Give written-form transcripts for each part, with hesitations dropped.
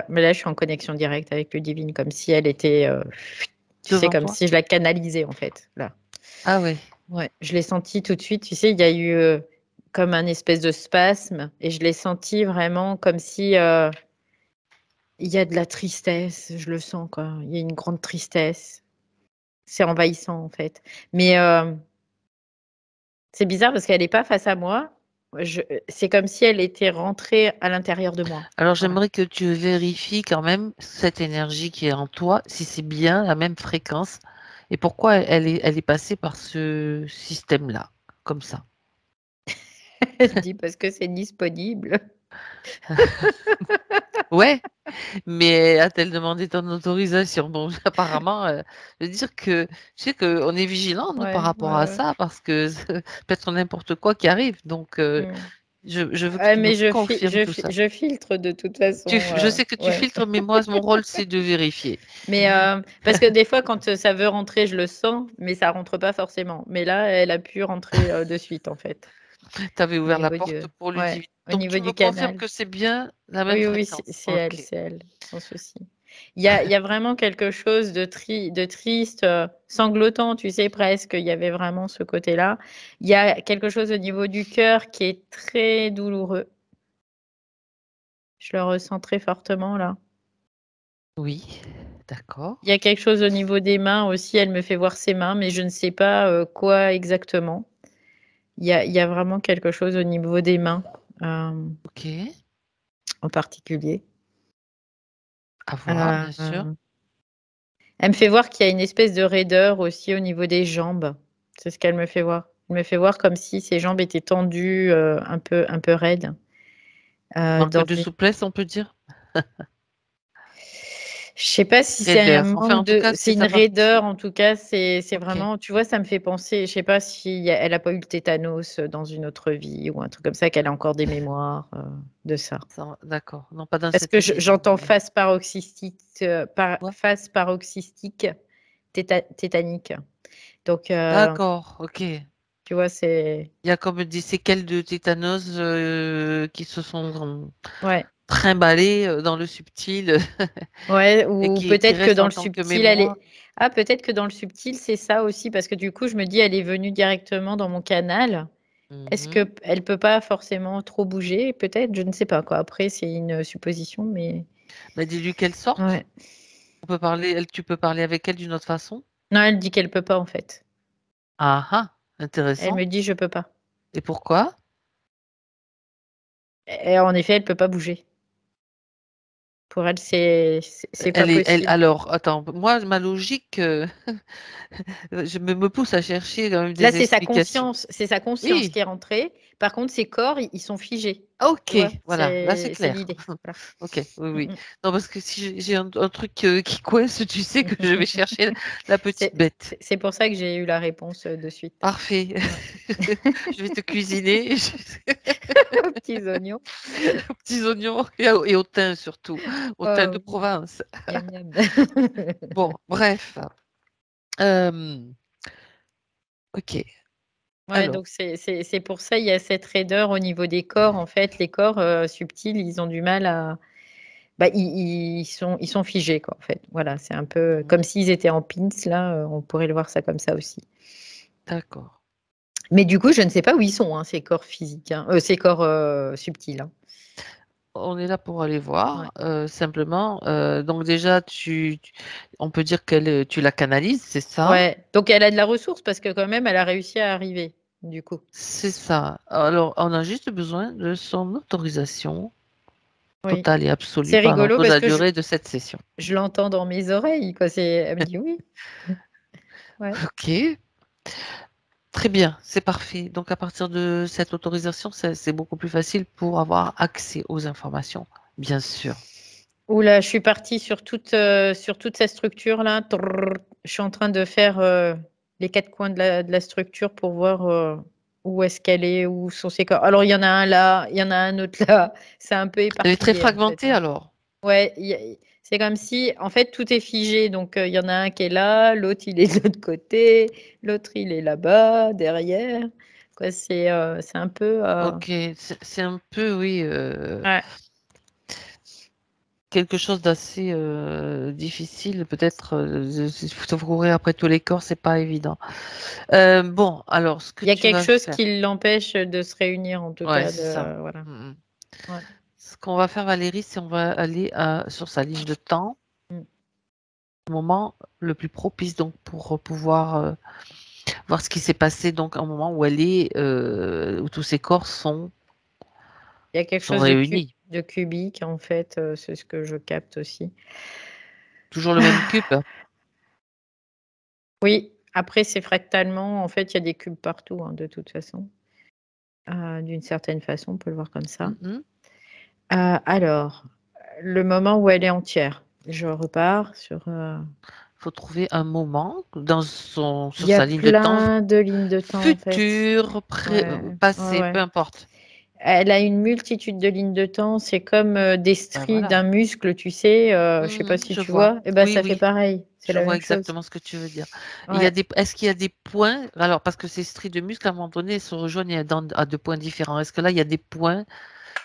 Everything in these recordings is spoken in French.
mais là, je suis en connexion directe avec Ludivine, comme si elle était, tu sais, Devant comme toi? si je la canalisais, en fait, là. Ah ouais. Ouais, je l'ai senti tout de suite, tu sais, il y a eu, comme un espèce de spasme et je l'ai senti vraiment comme si, il y a de la tristesse, je le sens, quoi. Il y a une grande tristesse. C'est envahissant, en fait. Mais, c'est bizarre parce qu'elle est pas face à moi. C'est comme si elle était rentrée à l'intérieur de moi. Alors Voilà. j'aimerais que tu vérifies quand même cette énergie qui est en toi, si c'est bien la même fréquence et pourquoi elle est passée par ce système-là, comme ça. Elle dit: «Parce que c'est disponible». Ouais, mais a-t-elle demandé ton autorisation? Bon, apparemment, je veux dire que je sais qu'on est vigilant, nous, par Ouais, rapport ouais, à ouais. ça, parce que peut être n'importe quoi qui arrive. Donc, Mmh. je veux que Ouais, tu me mais confirmes tout ça. je filtre de toute façon, Je sais que tu ouais. filtres, mais moi, mon rôle, c'est de vérifier. Mais, parce que des fois quand, ça veut rentrer, je le sens, mais ça rentre pas forcément. Mais là, elle a pu rentrer, de suite, en fait, Tu avais au ouvert la niveau du porte pour ouais, Ludivine. au Donc niveau tu me du confirmes canal. que c'est bien la même Oui, oui, c'est fréquence? OK. c'est elle, sans souci. Il y a vraiment quelque chose de triste, sanglotant, tu sais, presque. Il y avait vraiment ce côté-là. Il y a quelque chose au niveau du cœur qui est très douloureux. Je le ressens très fortement, là. Oui, d'accord. Il y a quelque chose au niveau des mains aussi, elle me fait voir ses mains, mais je ne sais pas, quoi exactement. Il y a vraiment quelque chose au niveau des mains, hem, OK. en particulier. À voir, bien sûr. Heu Elle me fait voir qu'il y a une espèce de raideur aussi au niveau des jambes. C'est ce qu'elle me fait voir. Elle me fait voir comme si ses jambes étaient tendues, un peu raides, Manque dans de une souplesse, on peut dire? je sais pas si c'est un Raideur. Enfin, manque en tout de cas, c'est c'est une sa partie raideur en tout cas, c'est OK. vraiment tu vois, ça me fait penser, je sais pas si elle a pas eu le tétanos, dans une autre vie ou un truc comme ça, qu'elle a encore des mémoires, de ça. Ça d'accord. Non, pas dans Parce cette que vie, non, j'entends mais quoi? phase paroxystique tétanique. Donc, D'accord, OK. tu vois, c'est Il y a comme des séquelles de tétanos, qui se sont ouais. trimballées, dans le subtil Ouais, et ou qui peut-être que restent dans en le tant que subtil, elle mémoire. est peut-être que dans le subtil, c'est ça aussi parce que du coup, je me dis: «Elle est venue directement dans mon canal». Est-ce Mmh. qu'elle peut pas forcément trop bouger? Peut-être, je ne sais pas quoi. Après, c'est une, supposition, mais Bah, dis-lui qu'elle sorte. ouais. Tu peux parler avec elle d'une autre façon? Non, elle dit qu'elle peut pas, en fait. Ah ah! Elle Intéressant. me dit: «Je peux pas». Et pourquoi? Et en effet, elle peut pas bouger. Pour elle, c'est pas Elle possible. alors attends, moi ma logique, je me pousse à chercher quand même Là, des explications. c'est sa conscience Oui, qui est rentrée. Par contre, ses corps, ils sont figés. Tu OK, vois? voilà, là c'est C'est clair. l'idée. Voilà. OK, oui, Mmh oui. mh. Non, parce que si j'ai un truc, qui coince, tu sais que je vais chercher la petite C'est bête. c'est pour ça que j'ai eu la réponse, de suite. Parfait. Ouais. Je vais te cuisiner Aux petits oignons. aux petits oignons et au thym surtout, au thym de Oh, Provence. miam miam. Bon, bref, hem, OK. Ouais, Alors, donc c'est pour ça, il y a cette raideur au niveau des corps. En fait, les corps, subtils, ils ont du mal à bah, ils sont figés, quoi, en fait. Voilà, c'est un peu comme mmh, s'ils étaient en pins, là, on pourrait le voir ça comme ça aussi. d'accord. Mais du coup, je ne sais pas où ils sont, hein, ces corps physiques, hein, ces corps, subtils, hein. On est là pour aller Ouais. voir, simplement, donc déjà on peut dire tu la canalises, c'est ça? Ouais, donc elle a de la ressource parce que quand même, elle a réussi à arriver, du coup. C'est ça. Alors, on a juste besoin de son autorisation Oui. totale et absolue C'est pendant rigolo toute parce la que je durée de cette session. je l'entends dans mes oreilles, quoi, elle me dit: «Oui». Ouais. OK, très bien, c'est parfait. Donc à partir de cette autorisation, c'est beaucoup plus facile pour avoir accès aux informations, bien sûr. Ouh là, je suis partie sur toute sa structure là. Trrr. Je suis en train de faire, les 4 coins de la structure pour voir, où est-ce qu'elle est, où sont ses corps. Alors il y en a un là, il y en a un autre là, c'est un peu Elle est très éparpillé en fait, fragmentée hein. alors? Ouais, c'est comme si en fait tout est figé donc il y en a un qui est là, l'autre il est de l'autre côté, l'autre il est là-bas, derrière. Quoi, c'est un peu, OK, c'est un peu oui, ouais. quelque chose d'assez difficile. Peut-être il faut courir après tous les corps, c'est pas évident. Bon, alors ce que Il y a tu quelque vas chose faire, qui l'empêche de se réunir, en tout ouais, cas. c'est ça. Voilà. Mm, mm. Ouais. Ce qu'on va faire, Valérie, c'est on va aller sur sa ligne de temps, Mm. au moment le plus propice donc pour pouvoir voir ce qui s'est passé donc un moment où elle est, où tous ces corps Il y a quelque sont chose réunis. de cubique, en fait. C'est ce que je capte aussi. Toujours le même cube. Oui, après, c'est fractalement. En fait, il y a des cubes partout, hein, de toute façon. D'une certaine façon, on peut le voir comme ça. Mhm. Alors, le moment où elle est entière. Je repars sur. Faut trouver un moment dans Il sur y a sa ligne de temps, plein de lignes de temps, en fait. futur, Ouais, ouais, passé, peu ouais. importe. Elle a une multitude de lignes de temps. C'est comme des Ben stries d'un voilà. muscle, tu sais. Je sais pas Mhm, si je tu vois. vois. Eh ben, Oui, ça fait oui. pareil. C'est Je la vois même chose. exactement ce que tu veux dire. Ouais. Est-ce qu'il y a des points, alors parce que ces stries de muscles, à un moment donné, se rejoignent à deux points différents. Est-ce que là, il y a des points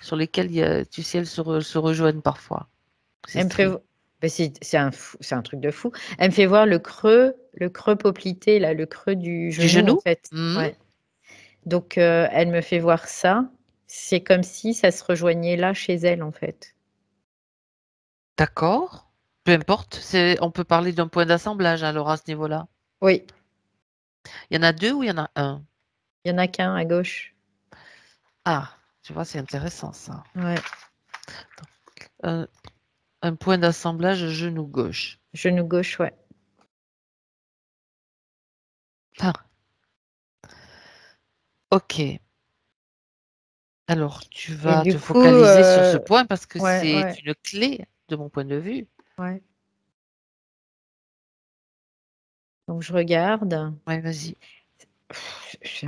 sur lesquels, tu sais, elles se rejoignent parfois, ces Elle me fait. stries? Ben, c'est un truc de fou. Elle me fait voir le creux poplité, là, le creux du Du genou, en genou? fait. Mhm. Ouais. Donc, elle me fait voir ça. C'est comme si ça se rejoignait là chez elle, en fait. D'accord. Peu importe. On peut parler d'un point d'assemblage alors à ce niveau-là. Oui, Il y en a deux ou il y en a un? il y en a qu'un à gauche. Ah, tu vois, c'est intéressant ça. Ouais, Un, un point d'assemblage genou gauche. genou gauche, ouais. Ah, ok. Alors, tu Et vas du te coup, focaliser sur ce point parce que ouais, c'est ouais, une clé de mon point de vue. ouais. Donc, je regarde. Ouais, vas-y. C'est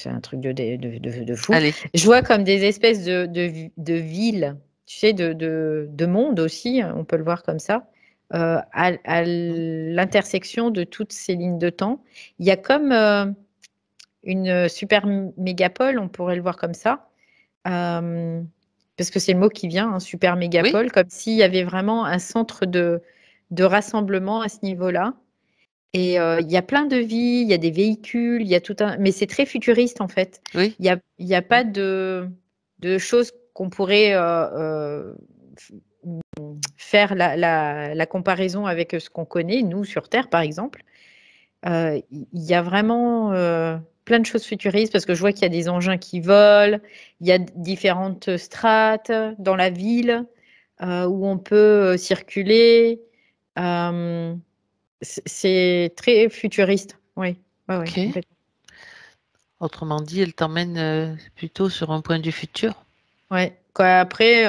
un truc de fou. Allez. Je vois comme des espèces de villes, tu sais, de monde aussi, on peut le voir comme ça, à Mhm. l'intersection de toutes ces lignes de temps. Il y a comme une super mégapole, on pourrait le voir comme ça, parce que c'est le mot qui vient, hein, super Oui, mégapole, comme s'il y avait vraiment un centre de rassemblement à ce niveau-là. Et il y a plein de vies, il y a des véhicules, il y a tout un mais c'est très futuriste, en fait. oui. Il y a Mhm. pas de choses qu'on pourrait, f faire la comparaison avec, ce qu'on connaît, nous, sur Terre, par exemple. Il y a vraiment, plein de choses futuristes parce que je vois qu'il y a des engins qui volent, il y a différentes strates dans la ville, où on peut, circuler. Hem c'est très futuriste, oui. Ouais, ouais, Ok. complètement. Autrement dit, elle t'emmène plutôt sur un point du futur. Ouais, quoi après,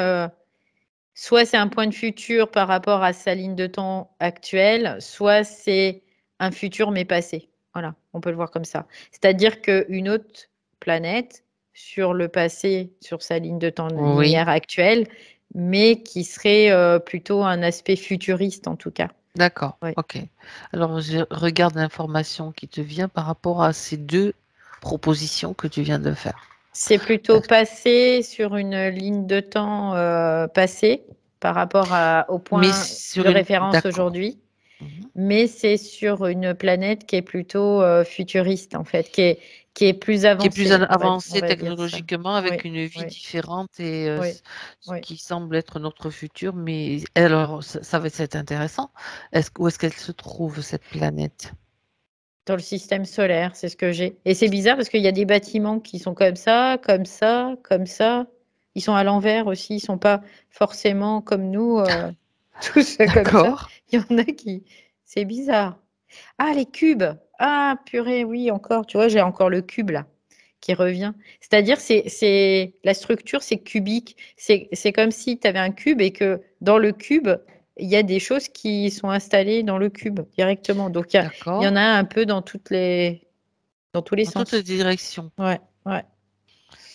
soit c'est un point de futur par rapport à sa ligne de temps actuelle, soit c'est un futur mais passé. Voilà, on peut le voir comme ça. C'est-à-dire qu'une autre planète sur le passé, sur sa ligne de temps Oui. linéaire actuelle, mais qui serait, plutôt un aspect futuriste en tout cas. D'accord. Ouais. Ok. Alors, je regarde l'information qui te vient par rapport à ces deux propositions que tu viens de faire. C'est plutôt passé sur une ligne de temps, passée par rapport au Mais point de sur une... référence D'accord. aujourd'hui, Mhm. mais c'est sur une planète qui est plutôt, futuriste en fait, qui est plus Qui est plus avancée, on avancé va dire ça. technologiquement Oui, avec une vie oui, différente et oui, ce oui. qui semble être notre futur. Mais alors, ça va être intéressant. Où est-ce qu'elle se trouve, cette planète? Dans le système solaire, c'est ce que j'ai et c'est bizarre parce qu'il y a des bâtiments qui sont comme ça, comme ça, comme ça. Ils sont à l'envers aussi, ils sont pas forcément comme nous, tous comme ça. D'accord. Il y en a qui c'est bizarre. Ah, les cubes! Ah, purée, oui, encore, tu vois, j'ai encore le cube là, qui revient. C'est-à-dire, c'est la structure, c'est cubique. C'est comme si tu avais un cube et que dans le cube, il y a des choses qui sont installées dans le cube directement. Donc il y en D'accord. a un peu dans tous les Dans toutes les sens. directions. Ouais, ouais.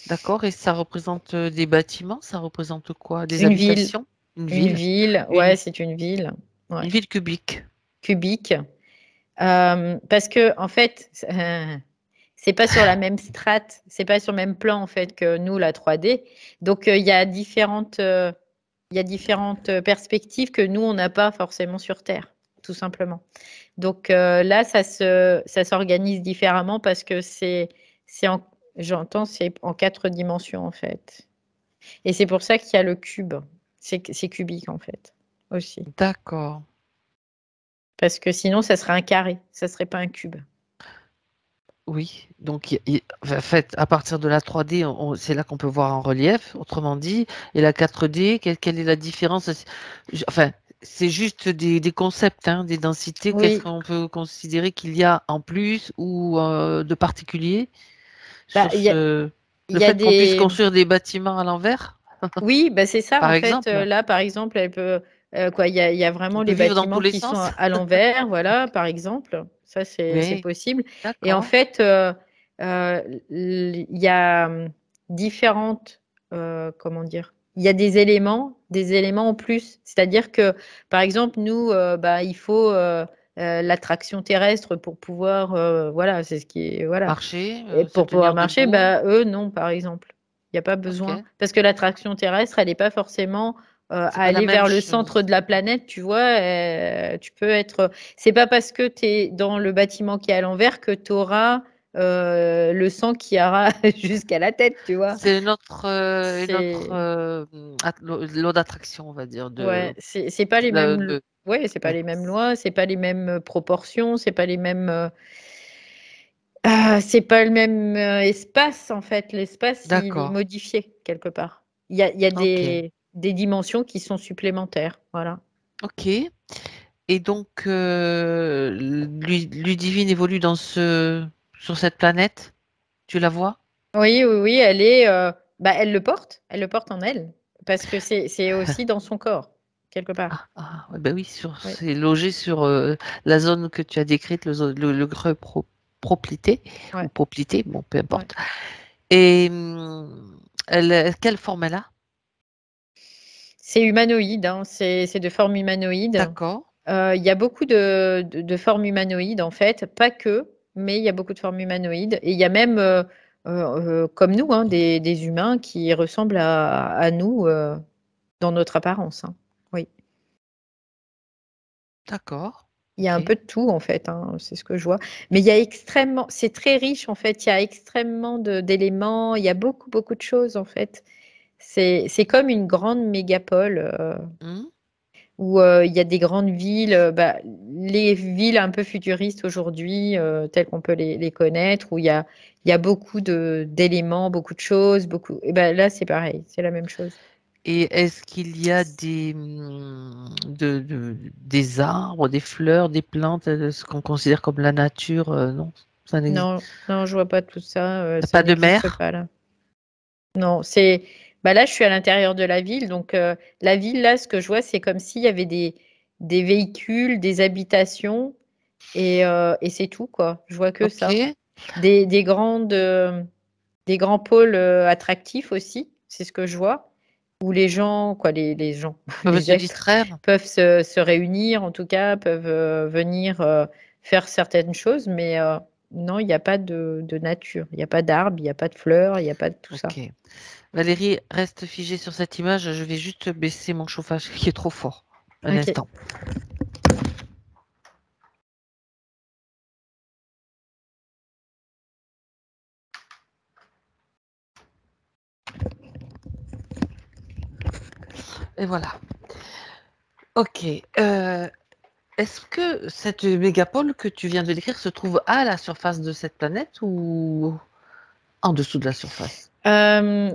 D'accord. Et ça représente des bâtiments? Ça représente quoi? Des Une ville, habitations? Une ville? ouais, Une, c'est une ville, ouais, une ville cubique. cubique. Parce que en fait, c'est pas sur la même strate, c'est pas sur le même plan en fait que nous la 3D. Donc il y a différentes. Il y a différentes perspectives que nous, on n'a pas forcément sur Terre, tout simplement. Donc là, ça s'organise différemment parce que j'entends, c'est en 4 dimensions, en fait. Et c'est pour ça qu'il y a le cube. C'est cubique, en fait, aussi. D'accord. Parce que sinon, ça serait un carré, ça serait pas un cube. Oui, donc en fait, à partir de la 3D, c'est là qu'on peut voir en relief, autrement dit. Et la 4D, quelle est la différence? Enfin, c'est juste des concepts, hein, des densités. Qu'est-ce Oui, qu'on peut considérer qu'il y a en plus ou de particulier bah, sur il y a, le il y a fait qu'on puisse des... construire des bâtiments à l'envers, Oui, bah, c'est ça, par en fait. exemple, Là, par exemple, elle peut... quoi, il y a on vraiment peut les vivre dans tous bâtiments les qui sont sens. à l'envers, voilà, par exemple. Ça, c'est Oui, possible. Et en d'accord. fait, il y a différentes... comment dire? Il y a des éléments en plus. C'est-à-dire que, par exemple, nous, bah, il faut l'attraction terrestre pour pouvoir... voilà, c'est ce qui est... Voilà. Marcher, Et se pour pouvoir tenir marcher, debout. bah, eux, non, par exemple. Il n'y a pas besoin. Ok. Parce que l'attraction terrestre, elle n'est pas forcément à C'est pas la aller même vers le centre chose. de la planète, tu vois. Tu peux être. C'est pas parce que tu es dans le bâtiment qui est à l'envers que tu auras le sang qui ira jusqu'à la tête, tu vois. C'est une autre C'est. loi d'attraction, on va dire, Ouais, c'est pas les mêmes. Ouais, c'est pas ouais. les mêmes lois, c'est pas les mêmes proportions, c'est pas les mêmes. C'est pas le même espace, en fait. L'espace, il est D'accord. modifié quelque part. Il y a Ok. des dimensions qui sont supplémentaires. Voilà. Ok. Et donc, Ludivine évolue sur cette planète. Tu la vois? Oui, oui, oui, elle est. Bah, elle le porte en elle, parce que c'est aussi dans son corps, quelque part. Ouais, ben oui, Oui, c'est logé sur la zone que tu as décrite, le creux proplité ou ouais, poplité, bon, peu ouais. importe. Et quelle forme elle a? C'est humanoïde, hein, c'est de forme humanoïde. D'accord. Il y a beaucoup de formes humanoïdes, en fait, pas que, mais il y a beaucoup de formes humanoïdes. Et il y a même, comme nous, hein, des humains qui ressemblent à nous dans notre apparence, hein. Oui. D'accord. Il y a un Ok. peu de tout, en fait, hein, c'est ce que je vois. Mais il y a c'est très riche, en fait. Il y a extrêmement d'éléments. Il y a beaucoup, beaucoup de choses, en fait. C'est comme une grande mégapole. Hmm. Où il y a des grandes villes, bah, les villes un peu futuristes aujourd'hui, telles qu'on peut les connaître, où il y a beaucoup d'éléments, beaucoup de choses, beaucoup. Et ben là, c'est pareil, c'est la même chose. Et est-ce qu'il y a des arbres, des fleurs, des plantes, ce qu'on considère comme la nature? Non, ça n'existe Non, non, je vois pas tout ça, ça pas de n'existe mer? pas là. Non, bah là, je suis à l'intérieur de la ville, donc la ville là, ce que je vois, c'est comme s'il y avait des véhicules, des habitations, et c'est tout quoi. Je vois que ça. Ok. Des des grands pôles attractifs aussi, c'est ce que je vois, où les gens, quoi, les gens, Peuvent les se êtres distraire? peuvent se réunir, en tout cas, peuvent venir faire certaines choses, mais non, il n'y a pas de nature, il n'y a pas d'arbres, il n'y a pas de fleurs, il n'y a pas de tout ça. Ok. Valérie, reste figée sur cette image. Je vais juste baisser mon chauffage qui est trop fort. Un Ok. instant. Et voilà. Ok. Est-ce que cette mégapole que tu viens de décrire se trouve à la surface de cette planète ou en dessous de la surface?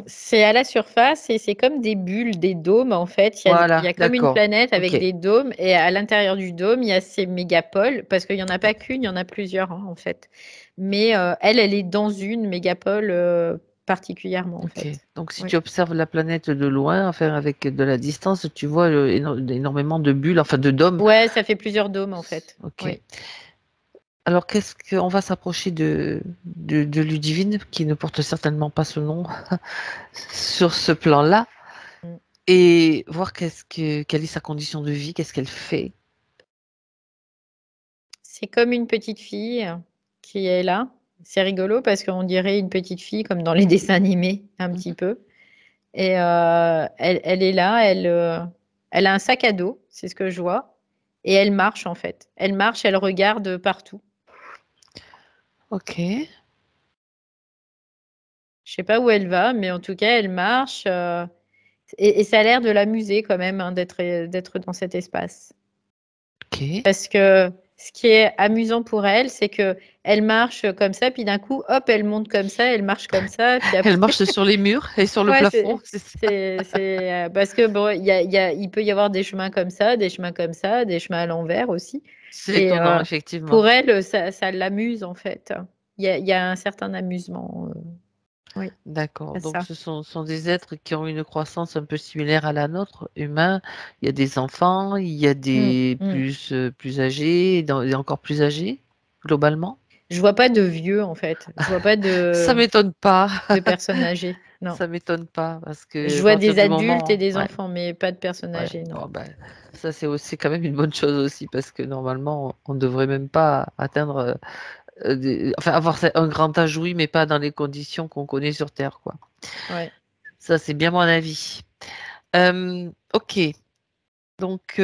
C'est à la surface et c'est comme des bulles, des dômes en fait. Il y Voilà, a comme une d'accord. planète avec Ok. des dômes et à l'intérieur du dôme, il y a ces mégapoles parce qu'il n'y en a pas qu'une, il y en a plusieurs hein, en fait. Mais elle est dans une mégapole particulièrement en Ok. fait. Donc, si Oui. tu observes la planète de loin, enfin avec de la distance, tu vois énormément de bulles, enfin de dômes. Ouais, ça fait plusieurs dômes en fait. Ok. Oui. Alors, qu'est-ce qu'on va s'approcher de Ludivine, qui ne porte certainement pas ce nom sur ce plan-là, Mm. et voir quelle est sa condition de vie, qu'est-ce qu'elle fait. C'est comme une petite fille qui est là. C'est rigolo parce qu'on dirait une petite fille comme dans les dessins animés un petit peu. Et elle est là, elle a un sac à dos, c'est ce que je vois. Et elle marche en fait. Elle marche, elle regarde partout. Ok. Je sais pas où elle va, mais en tout cas, elle marche. Et ça a l'air de l'amuser quand même hein, d'être dans cet espace. Ok. Parce que ce qui est amusant pour elle, c'est que elle marche comme ça, puis d'un coup, hop, elle monte comme ça, elle marche comme ça, puis Elle après, marche sur les murs et sur le ouais, plafond, c'est ça. parce que bon, il peut y avoir des chemins comme ça, des chemins comme ça, des chemins à l'envers aussi. C'est Et étonnant, effectivement. pour elle, ça l'amuse en fait. Il y a un certain amusement. Oui, D'accord. c'est Donc, ça. ce sont des êtres qui ont une croissance un peu similaire à la nôtre, humain. Il y a des enfants, il y a Mm, des mm. plus âgés, et encore plus âgés, globalement. Je vois pas de vieux en fait. Je vois pas Ça m'étonne pas. de personnes âgées. Non. Ça m'étonne pas parce que Je à vois partir des du adultes et moment, des ouais, enfants, mais pas de personnes ouais, âgées, non. bon, ben, ça c'est aussi quand même une bonne chose aussi parce que normalement on ne devrait même pas atteindre, enfin avoir un grand âge oui, mais pas dans les conditions qu'on connaît sur Terre, quoi. Ouais. Ça c'est bien mon avis. Ok, donc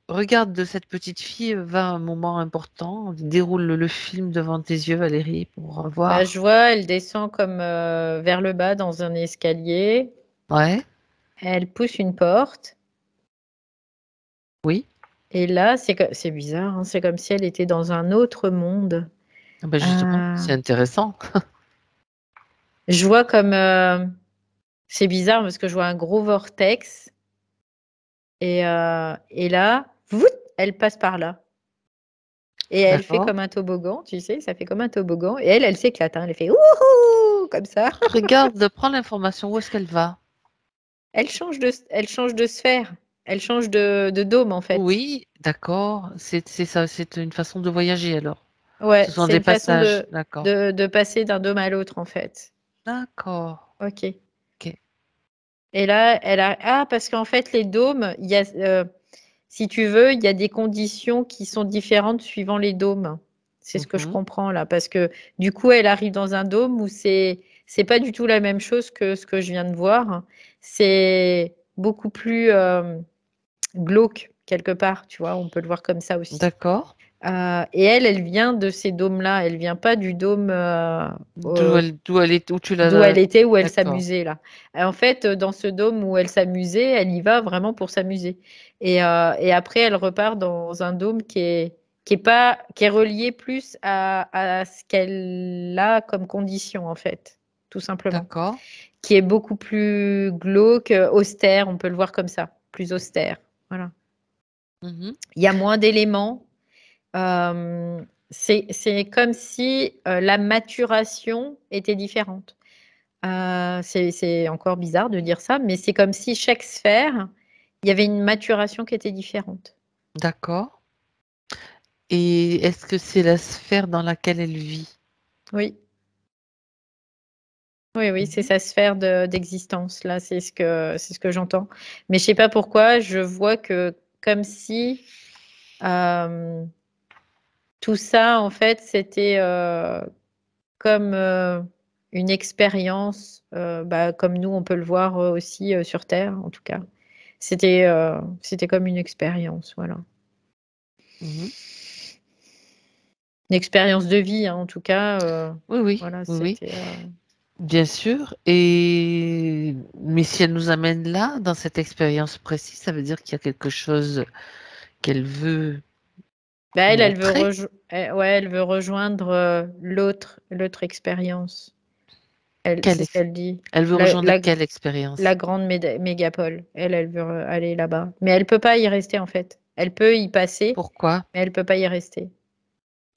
regarde de cette petite fille va un moment important, déroule le film devant tes yeux, Valérie, pour Bah, je voir. vois, elle descend comme vers le bas dans un escalier. Ouais, Elle pousse une porte. oui. Et là, c'est bizarre, hein, c'est comme si elle était dans un autre monde. Ah ben justement, Euh, c'est intéressant. je vois comme... c'est bizarre parce que je vois un gros vortex. Et là, voûte, elle passe par là. Et elle fait D'accord. comme un toboggan, tu sais, ça fait comme un toboggan. Et elle s'éclate, hein, elle fait ouhou, comme ça. Regarde, prends l'information, où est-ce qu'elle va? Elle change de sphère. Elle change de dôme, en fait. Oui, d'accord, c'est ça, c'est une façon de voyager alors. Ce Ouais, sont c'est des une façon passages, d'accord. de passer d'un dôme à l'autre, en fait. D'accord, Ok. ok. Et là, ah, parce qu'en fait, les dômes, si tu veux, il y a des conditions qui sont différentes suivant les dômes. C'est ce que je Mhm. comprends là, parce que du coup, elle arrive dans un dôme où c'est pas du tout la même chose que ce que je viens de voir. C'est beaucoup plus glauque quelque part, tu vois. On peut le voir comme ça aussi. D'accord. Et elle vient de ces dômes-là. Elle vient pas du dôme D'où elle est, où tu d'où l'as. elle était, où elle D'accord, s'amusait là. En fait, dans ce dôme où elle s'amusait, elle y va vraiment pour s'amuser. Et après, elle repart dans un dôme qui est relié plus à ce qu'elle a comme condition, en fait, tout simplement. d'accord. Qui est beaucoup plus glauque, austère, on peut le voir comme ça, plus austère. Voilà. Mhm. Il y a moins d'éléments. Euh, c'est comme si la maturation était différente. C'est encore bizarre de dire ça, mais c'est comme si chaque sphère, il y avait une maturation qui était différente. D'accord. Et est-ce que c'est la sphère dans laquelle elle vit? Oui, oui, oui, c'est Mhm. sa sphère d'existence. Là, c'est ce que j'entends. Mais je sais pas pourquoi, je vois que comme si euh, tout ça, en fait, c'était comme une expérience, bah, comme nous, on peut le voir aussi sur Terre, en tout cas. C'était comme une expérience, voilà. Mhm. Une expérience de vie, hein, en tout cas. Oui, oui, Voilà, oui, oui, c'était. bien sûr. Et mais si elle nous amène là, dans cette expérience précise, ça veut dire qu'il y a quelque chose qu'elle veut Bah, montrer. ouais, elle veut rejoindre l'autre expérience. Quelle C'est ce ex- qu'elle dit. Elle veut La, rejoindre la, quelle la expérience? grande mégapole. Elle veut aller là-bas. Mais elle peut pas y rester, en fait. Elle peut y passer, Pourquoi? mais elle peut pas y rester.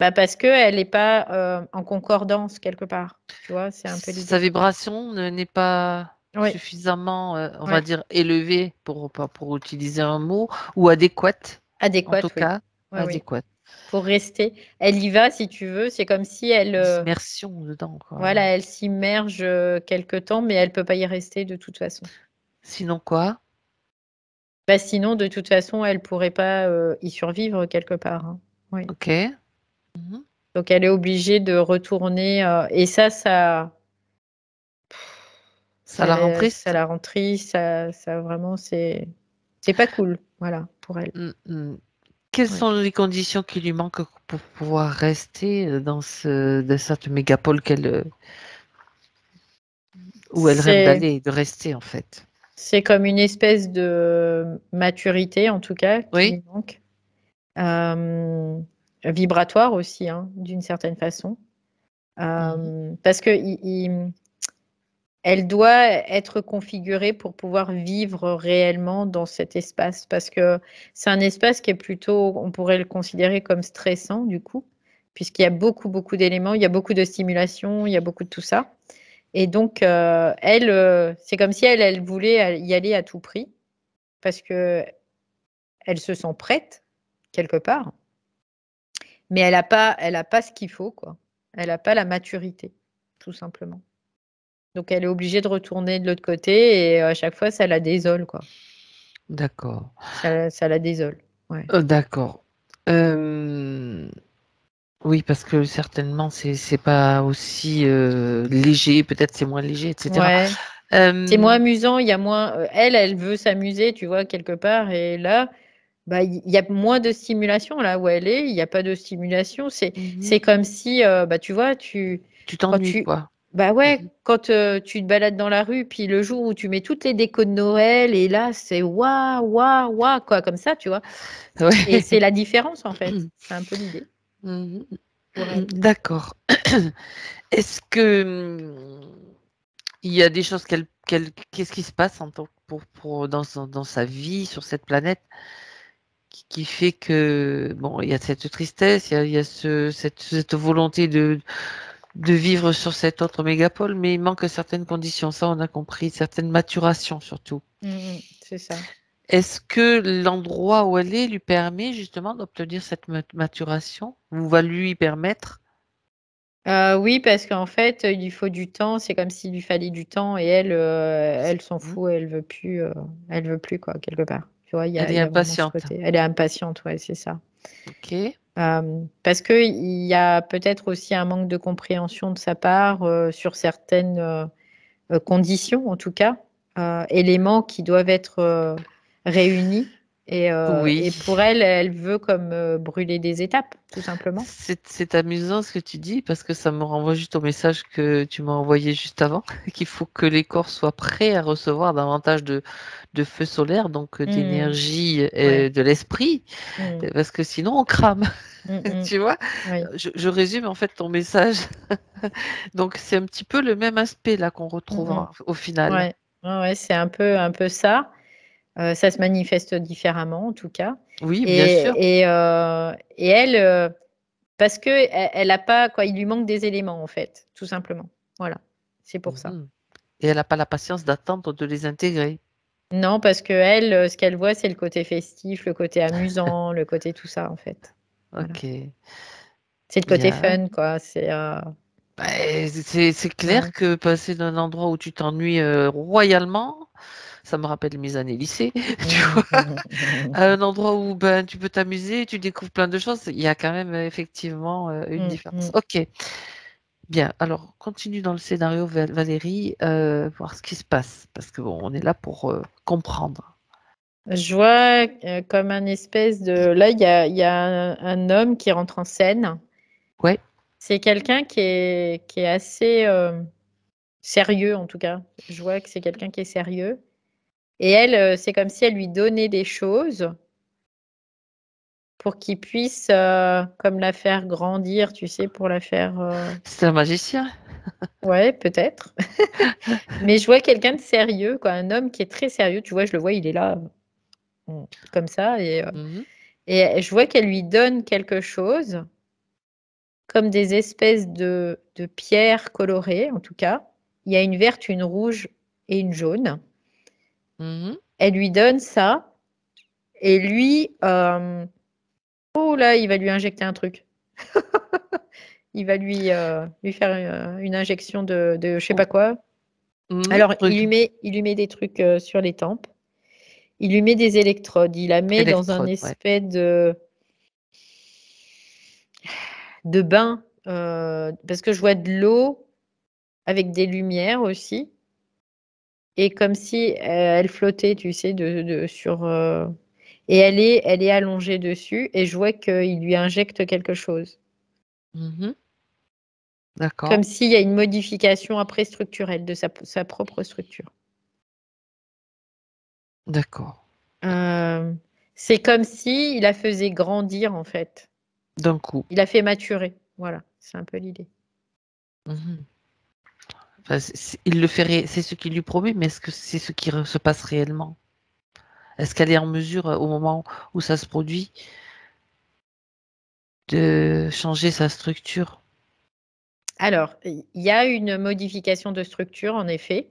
Bah, parce qu'elle n'est pas en concordance quelque part. Tu vois, c'est un peu Sa l'idée. vibration n'est pas Oui, suffisamment, on va oui. dire, élevée pour utiliser un mot, ou adéquate, en tout Adéquate, oui. cas, Oui, oui. adéquate. Pour rester. Elle y va, si tu veux. C'est comme si elle. D'immersion dedans, quoi. Voilà, elle s'immerge quelque temps, mais elle peut pas y rester de toute façon. Sinon quoi? Bah, sinon, de toute façon, elle pourrait pas y survivre quelque part, hein. Oui. Ok. Mhm. Donc, elle est obligée de retourner. Et ça Ça la rend Ça triste? la rend triste, ça vraiment c'est pas cool, voilà, pour elle. Mmh mh. Quelles Ouais. sont les conditions qui lui manquent pour pouvoir rester, dans cette mégapole où elle rêve C'est d'aller, de rester, en fait? c'est comme une espèce de maturité, en tout cas, qui Oui? lui manque. Vibratoire aussi, hein, d'une certaine façon. Mmh mh. Parce que elle doit être configurée pour pouvoir vivre réellement dans cet espace. Parce que c'est un espace qui est plutôt, on pourrait le considérer comme stressant du coup, puisqu'il y a beaucoup, beaucoup d'éléments, il y a beaucoup de stimulation, il y a beaucoup de tout ça. Et donc, elle, c'est comme si elle voulait y aller à tout prix, parce que elle se sent prête, quelque part, mais elle a pas ce qu'il faut, quoi. Elle a pas la maturité, tout simplement. Donc elle est obligée de retourner de l'autre côté et à chaque fois ça la désole, quoi. D'accord. Ça la désole, ouais. D'accord. Hem, oui, parce que certainement c'est pas aussi, léger, peut-être c'est moins léger et cetera. Ouais, c'est moins Hem, amusant, il y a moins, elle veut s'amuser, tu vois, quelque part et là, bah, il y a moins de stimulation là où elle est, il y a pas de stimulation. mmh C'est mh. comme si, bah, tu vois, Tu quand t'ennuies, tu quoi? bah, Mmh ouais, mh. quand, tu te balades dans la rue, puis le jour où tu mets toutes les décos de Noël et là, c'est waouh, waouh, waouh, quoi, comme ça, tu vois? Et Ouais. c'est la différence, en fait. C'est un peu l'idée Mmh pour mh. elle. D'accord. Est-ce que, il y a des choses qu'est-ce qui se passe en tant pour dans sa vie sur cette planète qui fait que, bon, il y a cette tristesse, il y a cette volonté de vivre sur cette autre mégapole, mais il manque certaines conditions, ça on a compris, certaines maturations surtout. C'est ça. Est-ce que l'endroit où elle est lui permet justement d'obtenir cette maturation ou va lui permettre? Oui, parce qu'en fait, il lui faut du temps, c'est comme s'il lui fallait du temps et elle, elle s'en Mmh. fout, elle veut plus quoi, quelque part. Tu vois? Elle Il est y a vraiment ce impatiente. côté. Elle est impatiente, ouais, c'est ça. OK. Parce qu'il y a peut-être aussi un manque de compréhension de sa part, sur certaines, conditions en tout cas, éléments qui doivent être, réunis et Oui. pour elle, elle veut comme, brûler des étapes, tout simplement. C'est amusant ce que tu dis parce que ça me renvoie juste au message que tu m'as envoyé juste avant, qu'il faut que les corps soient prêts à recevoir davantage de feu solaire, donc Mmh. d'énergie, Ouais. de l'esprit, Mmh. parce que sinon on crame, Mmh mh. tu vois? Oui. Je résume en fait ton message, donc c'est un petit peu le même aspect là qu'on Mmh retrouve mh. au final. Ouais. Ouais, ouais, c'est un peu ça. Ça se manifeste différemment en tout cas Oui, bien sûr. et elle, parce qu'elle a pas quoi, il lui manque des éléments en fait, tout simplement. Voilà, c'est pour ça. Mmh. Et elle a pas la patience d'attendre de les intégrer. Non, parce qu'elle, ce qu'elle voit, c'est le côté festif, le côté amusant, le côté tout ça en fait. Voilà. OK, C'est le côté bien. fun quoi, Beh, c'est clair ouais. que passer d'un endroit où tu t'ennuies, royalement, ça me rappelle mes années lycée, tu vois? À un endroit où, ben, tu peux t'amuser, tu découvres plein de choses, il y a quand même, effectivement, une Mmh différence. mh. OK, bien, alors continue dans le scénario Valérie, voir ce qui se passe parce que bon, on est là pour, comprendre. Je vois, comme un espèce de là, il y a un homme qui rentre en scène. Ouais. C'est quelqu'un qui est assez, sérieux en tout cas. Je vois que c'est quelqu'un qui est sérieux et elle, c'est comme si elle lui donnait des choses pour qu'il puisse, comme la faire grandir, tu sais? Pour la faire, C'est un magicien? ouais, peut-être. Mais je vois quelqu'un de sérieux quoi, un homme qui est très sérieux, tu vois? Je le vois, il est là, comme ça Mmh. et je vois qu'elle lui donne quelque chose, comme des espèces de pierres colorées en tout cas. Il y a une verte, une rouge et une jaune. Mmh. Elle lui donne ça et lui, oh là, il va lui injecter un truc. Il va lui faire, une injection de je sais Ou pas quoi. mmh Alors il lui met des trucs, sur les tempes. Il lui met des électrodes. Il la met dans un Électrode, ouais. espèce de bain, parce que je vois de l'eau avec des lumières aussi et comme si elle flottait, tu sais, sur. Et elle est allongée dessus, et je vois qu'il lui injecte quelque chose. Mmh. Comme D'accord. s'il y a une modification après structurelle de sa propre structure. D'accord. C'est comme si il la faisait grandir, en fait. D'un coup. Il a fait maturer. Voilà, c'est un peu l'idée. Mmh. Enfin, il le fait c'est ce qu'il lui promet, mais est-ce que c'est ce qui se passe réellement? Est-ce qu'elle est en mesure, au moment où ça se produit, de changer sa structure? Alors, il y a une modification de structure, en effet,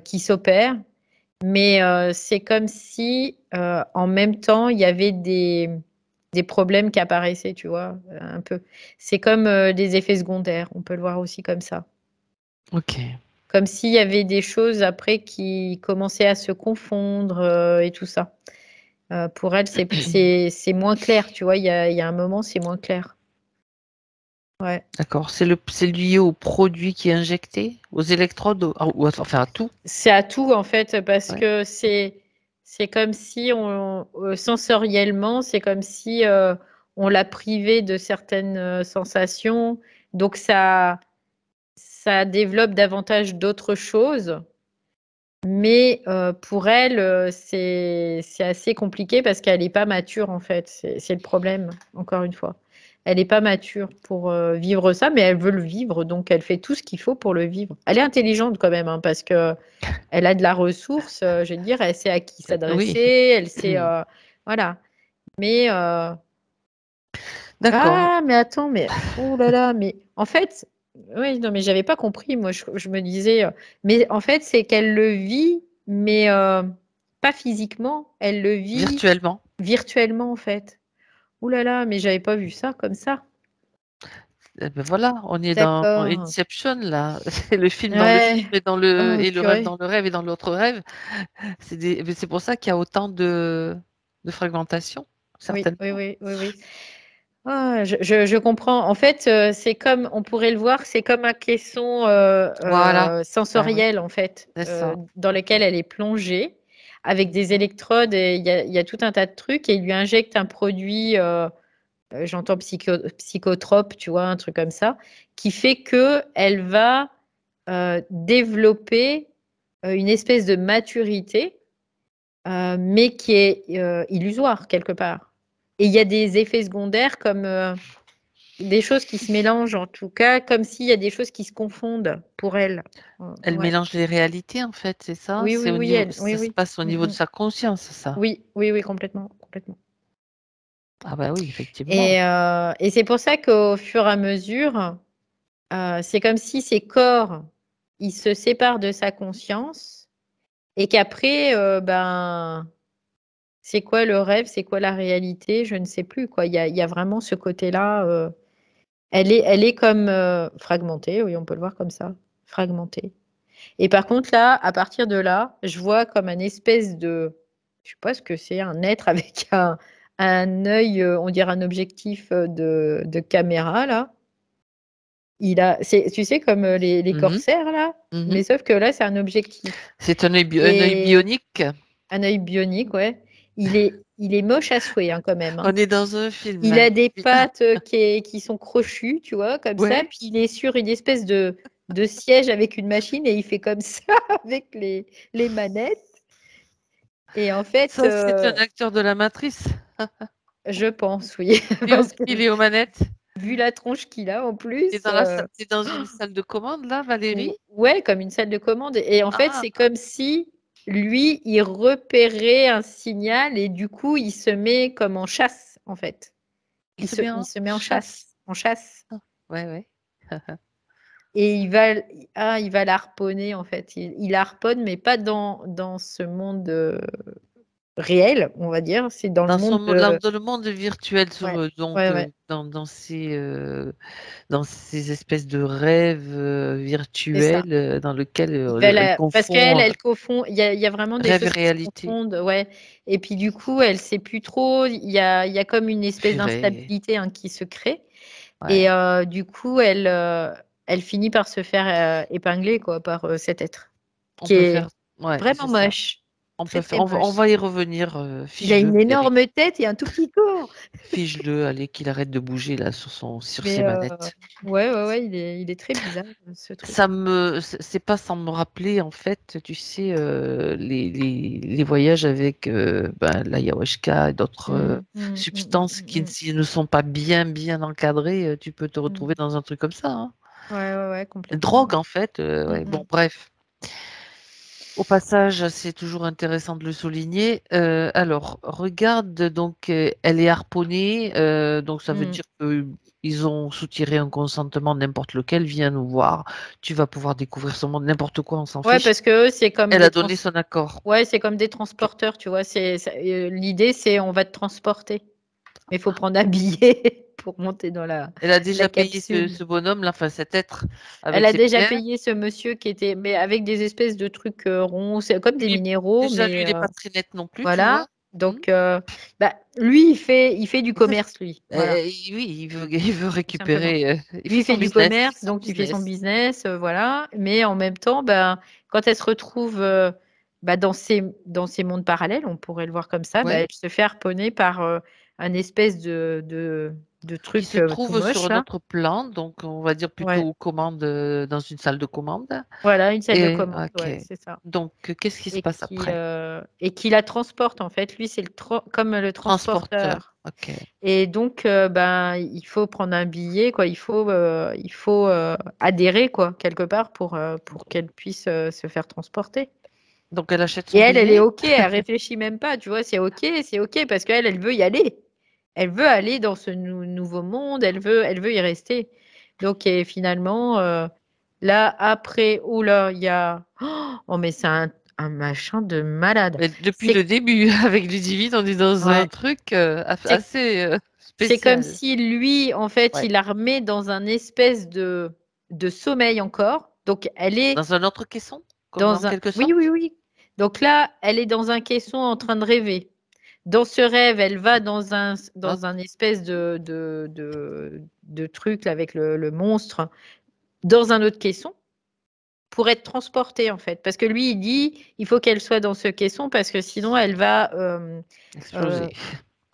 qui s'opère, mais c'est comme si, en même temps, il y avait des problèmes qui apparaissaient, tu vois? Un peu. C'est comme, des effets secondaires, on peut le voir aussi comme ça. OK. Comme s'il y avait des choses après qui commençaient à se confondre, et tout ça. Pour elle, c'est moins clair, tu vois? Il y a un moment, c'est moins clair. Ouais. D'accord. C'est lié au produit qui est injecté? Aux électrodes? Ou enfin à tout? C'est à tout, en fait, parce Ouais. que c'est comme si sensoriellement, c'est comme si, on l'a privée de certaines, sensations, donc ça développe davantage d'autres choses. Mais pour elle, c'est assez compliqué parce qu'elle est pas mature, en fait. C'est le problème, encore une fois. Elle est pas mature pour, vivre ça, mais elle veut le vivre, donc elle fait tout ce qu'il faut pour le vivre. Elle est intelligente quand même, hein, parce qu'elle a de la ressource, je veux dire, elle sait à qui Oui. s'adresser, elle sait, voilà. Mais D'accord. ah, mais attends, mais oh là là, mais en fait, oui, non, mais j'avais pas compris. Moi, je me disais, mais en fait, c'est qu'elle le vit, mais pas physiquement, elle le vit Virtuellement. virtuellement, en fait. Ouh là là, mais j'avais pas vu ça comme ça. Et beh, voilà, on est dans D'accord. Inception là. C'est le film dans le film Ouais. Oh et le rêve purée. dans le rêve et dans l'autre rêve. C'est pour ça qu'il y a autant de fragmentation, Oui, oui, certainement. oui, oui, oui. Ah, je comprends. En fait, c'est comme on pourrait le voir, c'est comme un caisson, Voilà. Bah oui, sensoriel, en fait, c'est ça. dans lequel elle est plongée avec des électrodes, et il y a tout un tas de trucs, et il lui injecte un produit, j'entends psychotrope, tu vois? Un truc comme ça, qui fait qu'elle va, développer, une espèce de maturité, mais qui est, illusoire quelque part, et il y a des effets secondaires comme, des choses qui se mélangent, en tout cas, comme s'il y a des choses qui se confondent pour elle. Elle Ouais. mélange les réalités en fait, c'est ça? Oui, oui, oui, oui, Ça se oui. passe au Mmh niveau de mh. sa conscience, ça? Oui, oui, oui, complètement, complètement. Ah bah oui, effectivement. Et c'est pour ça qu'au fur et à mesure, c'est comme si ses corps, ils se séparent de sa conscience, et qu'après, ben, c'est quoi le rêve? C'est quoi la réalité? Je ne sais plus, quoi. Il y a vraiment ce côté-là, elle est comme, fragmentée, oui, on peut le voir comme ça, fragmentée. Et par contre là, à partir de là, je vois comme un espèce de, je sais pas ce que c'est, un être avec un œil, on dirait un objectif, de caméra là. Tu sais comme, les Mmh mh. corsaires là, Mmh. mais sauf que là, c'est un objectif, C'est un œil et bionique? un œil bionique, ouais. Il est moche à souhait, hein, quand même, hein. On est dans un film Il là. a des pattes, qui sont crochues, tu vois? Comme ça, Ouais, puis il est sur une espèce de siège avec une machine, et il fait comme ça avec les manettes, et en fait, ça c'est un acteur de la Matrice. je pense, oui, Léo parce que il est aux manettes. vu la tronche qu'il a en Tu plus, dans la salle tu dans une salle de commande là, Valérie? ou ouais, comme une salle de commande, et en fait, c'est Ah! comme si lui, il repérait un signal, et du coup, il se met comme en chasse, en fait. Il Il se se met il en se met en chasse. chasse, en chasse. Ah, ouais, ouais. Et il va la harponner, en fait. Il la harponne, mais pas dans ce monde, réel, on va dire. C'est dans le monde, Dans le monde virtuel ouais, donc ouais, ouais, dans ces espèces de rêves, c'est ça. virtuels, dans lequel, Il va elle la Parce qu'elle, confond, elle confond, il y a vraiment des rêve et choses qui se réalité. confondent, ouais, et puis du coup, elle sait plus trop. Il y a comme une espèce Purée, d'instabilité, hein, qui se crée, et ouais. du coup, elle finit par se faire, épingler, quoi, par, cet être. On qui peut est faire, ouais, vraiment c'est ça. moche, On très, peut très faire, on moche. va y revenir. Il a Fiche-le, une Valérie. énorme tête et un tout petit corps. Fiche-le, allez, qu'il arrête de bouger là sur Mais ses manettes. ouais, ouais, ouais, il est très bizarre, ce truc. C'est pas sans me rappeler, en fait, tu sais, les voyages avec l'ayahuasca et d'autres Mmh, mmh, mmh, mmh, substances mmh, qui mmh, ne sont pas bien encadrées, tu peux te mmh. retrouver dans un truc comme ça, hein. Ouais, ouais, ouais, Drogue, complètement. en fait, Mmh, ouais, mmh. bon, bref. Au passage, c'est toujours intéressant de le souligner. Alors, regarde, donc, elle est harponnée, donc ça veut Mmh. dire qu'ils ont soutiré un consentement, n'importe lequel vient nous voir. Tu vas pouvoir découvrir son monde, n'importe quoi, on s'en Ouais, fiche. parce que eux, c'est comme Elle des a donné son accord. ouais, c'est comme des Ok. transporteurs, tu vois. L'idée, c'est on va te transporter. Mais il faut prendre un billet pour monter dans Elle a la déjà payé capsule. ce bonhomme, là, enfin cet être, Elle avec a ses déjà biens. payé ce monsieur qui était, mais avec des espèces de trucs ronds, c'est comme des Lui, minéraux, déjà, lui, mais il n'est pas très net non plus, tu vois. voilà. Hmm. Donc, bah, lui, il fait du En fait, commerce, lui. Voilà, oui, il veut tout simplement. récupérer, il Lui, fait il fait son du business, il fait commerce, son donc il fait son business. business, voilà. Mais en même temps, ben, quand elle se retrouve bah, dans ces mondes parallèles, on pourrait le voir comme ça, bah, Ouais. elle se fait harponner par un espèce de Qui se truc tout trouve sur moche, un là. autre plan, donc on va dire plutôt Ouais, aux commandes, dans une salle de commande. voilà, une salle de Et commande, ok. ouais, c'est ça. Donc, qu'est-ce qui se passe après? Et qui la transporte, en fait. Lui, c'est comme le Transporteur. transporteur. Ok. Et donc, ben, il faut prendre un billet, quoi. Il faut adhérer, quoi, quelque part pour qu'elle puisse se faire transporter. Donc, elle achète Et son elle est billet. OK, elle réfléchit même pas, tu vois, c'est OK, parce qu'elle, elle veut y aller. Elle veut aller dans ce nouveau monde, elle veut y rester. Donc, et finalement, là, après, oh là, il y a, oh, mais c'est un machin de malade. Mais depuis le C'est, début, avec Ludivine, on est dans un ouais, truc c'est assez C'est comme spécial. si lui, en fait, Ouais. il la remet dans un espèce de sommeil encore. Donc, elle est Dans un autre caisson, comme en dans un... quelque Oui, oui, sorte. oui. Donc là, elle est dans un caisson en train de rêver. Dans ce rêve, elle va Hein. dans un espèce de truc là, avec le monstre, dans un autre caisson, pour être transportée, en fait. Parce que lui, il dit, il faut qu'elle soit dans ce caisson parce que sinon, elle va... Exploser. euh,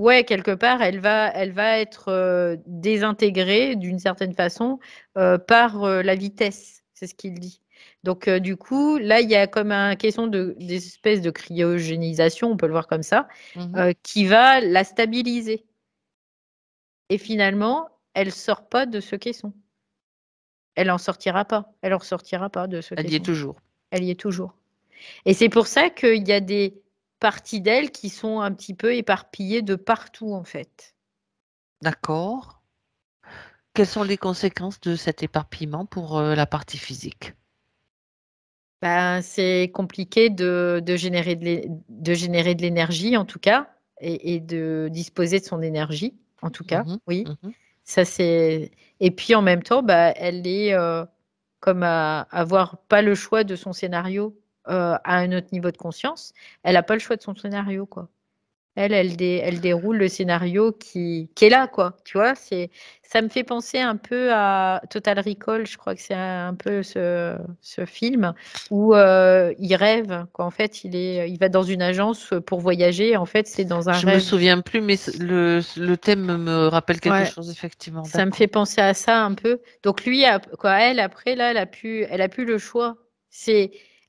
ouais, quelque part, elle va être désintégrée d'une certaine façon par la vitesse, c'est ce qu'il dit. Donc, du coup, là, il y a comme un question des espèces de cryogénisation, on peut le voir comme ça, Mhm. qui va la stabiliser. Et finalement, elle sort pas de ce caisson. Elle en sortira pas. Elle en sortira pas de ce Elle y est caisson. toujours. Elle y est toujours. Et c'est pour ça qu'il y a des parties d'elle qui sont un petit peu éparpillées de partout, en fait. D'accord. Quelles sont les conséquences de cet éparpillement pour la partie physique? Ben, c'est compliqué de générer de l'énergie, en tout cas, et de disposer de son énergie, en tout cas, Mhm, oui. mhm. Ça, c'est... Et puis, en même temps, bah, elle est comme à avoir pas le choix de son scénario à un autre niveau de conscience. Elle n'a pas le choix de son scénario, quoi. Elle déroule le scénario qui est là, quoi. Tu vois, ça me fait penser un peu à Total Recall, je crois que c'est un peu ce film où il rêve, quoi. En fait, il va dans une agence pour voyager. En fait, c'est dans un Je me rêve. souviens plus, mais le thème me rappelle quelque Ouais, chose, effectivement. ça me fait D'accord. penser à ça un peu. Donc lui, quoi, elle, après, là, elle a plus le choix.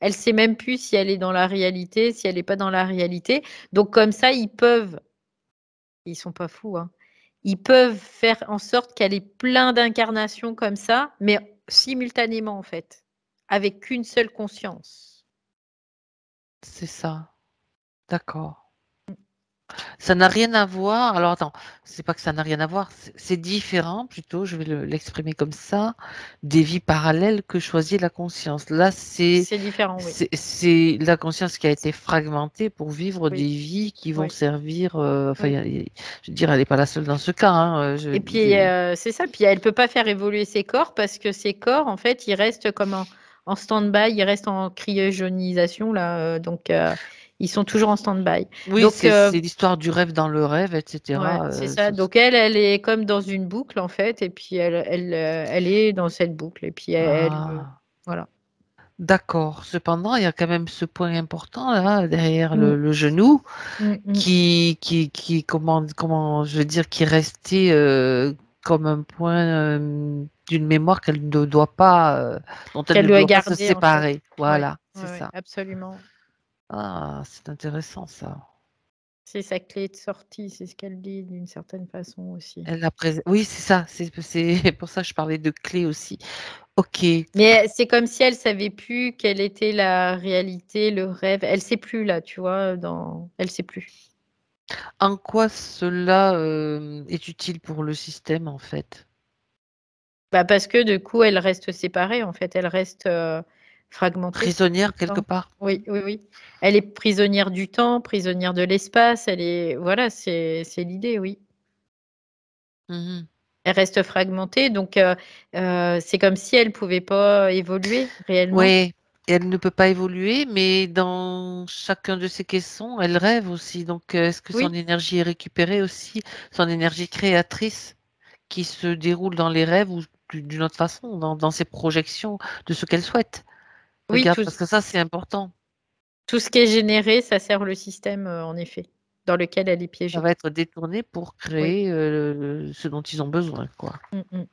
Elle sait même plus si elle est dans la réalité, si elle n'est pas dans la réalité. Donc comme ça, ils sont pas fous, hein. Ils peuvent faire en sorte qu'elle ait plein d'incarnations comme ça, mais simultanément en fait, avec qu'une seule conscience. C'est ça. D'accord. Ça n'a rien à voir. Alors attends, c'est pas que ça n'a rien à voir, c'est différent plutôt, je vais l'exprimer comme ça, des vies parallèles que choisit la conscience. Là, C'est différent, oui. c'est la conscience qui a été fragmentée pour vivre des Oui, vies qui vont oui, servir. Enfin, oui. je veux dire, elle n'est pas la seule dans ce cas, hein, Et puis c'est ça. Puis elle peut pas faire évoluer ses corps parce que ses corps, en fait, ils restent comme en stand-by, ils restent en cryogénisation là. Donc ils sont toujours en stand-by. Oui, Donc c'est l'histoire du rêve dans le rêve, ouais, etc. c'est ça. Donc elle est comme dans une boucle en fait, et puis elle est dans cette boucle, et puis Ah. voilà. D'accord. Cependant, il y a quand même ce point important là, derrière Mm, le genou, mm, mm. comment, je veux dire, qui est resté comme un point d'une mémoire qu'elle ne doit pas, dont elle Qu'elle ne doit doit pas se garder en fait. séparer. Oui, Voilà, c'est ouais, ça. absolument. Ah, c'est intéressant ça. C'est sa clé de sortie, c'est ce qu'elle dit d'une certaine façon aussi. Oui, c'est ça. C'est pour ça que je parlais de clé aussi. Ok. Mais c'est comme si elle savait plus quelle était la réalité, le rêve. Elle sait plus là, tu vois, elle sait plus. En quoi cela est utile pour le système en fait? Bah parce que du coup, elle reste séparée en fait, elle reste fragmentée tout Prisonnière le quelque temps. part? Oui, oui, oui. Elle est prisonnière du temps, prisonnière de l'espace. Elle est, voilà, c'est l'idée, oui. Mhm. Elle reste fragmentée, donc c'est comme si elle pouvait pas évoluer réellement. Ouais, elle ne peut pas évoluer, mais dans chacun de ses caissons, elle rêve aussi. Donc, est-ce que son Oui, énergie est récupérée aussi, son énergie créatrice qui se déroule dans les rêves ou d'une autre façon, dans ses projections de ce qu'elle souhaite? oui, Regarde, parce que ça, c'est important. tout ce qui est généré, ça sert le système en effet, dans lequel elle est Ça piégée. va être détourné pour Oui. créer ce dont ils ont besoin, quoi. Mm, mm.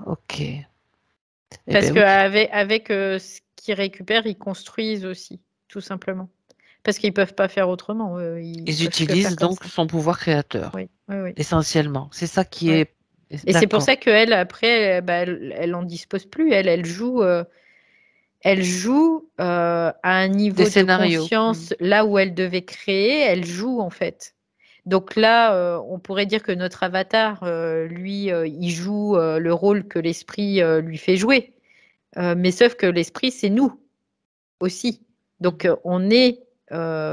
Ok. Eh Parce ben que oui. avec ce qu'ils récupèrent, ils construisent aussi, tout simplement. Parce qu'ils peuvent pas faire autrement, ils Ils peuvent que faire utilisent comme donc ça. son pouvoir créateur, Oui, oui, oui. essentiellement. C'est ça qui Ouais. est... Et c'est pour D'accord. ça qu'elle, après, bah, elle en dispose plus. Elle joue à un Des niveau de scénarios. Hmm. conscience là où elle devait créer. Elle joue en fait. Donc là, on pourrait dire que notre avatar, lui, il joue le rôle que l'esprit lui fait jouer. Mais sauf que l'esprit, c'est nous aussi. Donc Mhm. on est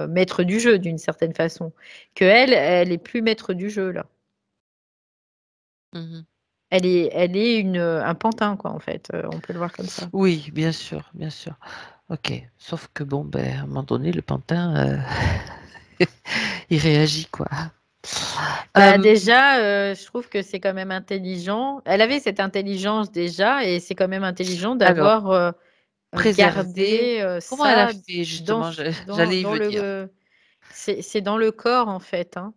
maître du jeu d'une certaine façon. Que elle est plus maître du jeu là. Mhm. Elle est un pantin quoi en fait. On peut le voir comme ça. Oui, bien sûr, bien sûr. Ok. Sauf que bon, ben, à un moment donné, le pantin, il réagit, quoi. Bah Euh, déjà, je trouve que c'est quand même intelligent. Elle avait cette intelligence déjà, et c'est quand même intelligent alors, d'avoir préserver. gardé Comment elle a ça fait, justement? J'allais y dans venir. c'est dans le corps en fait, hein.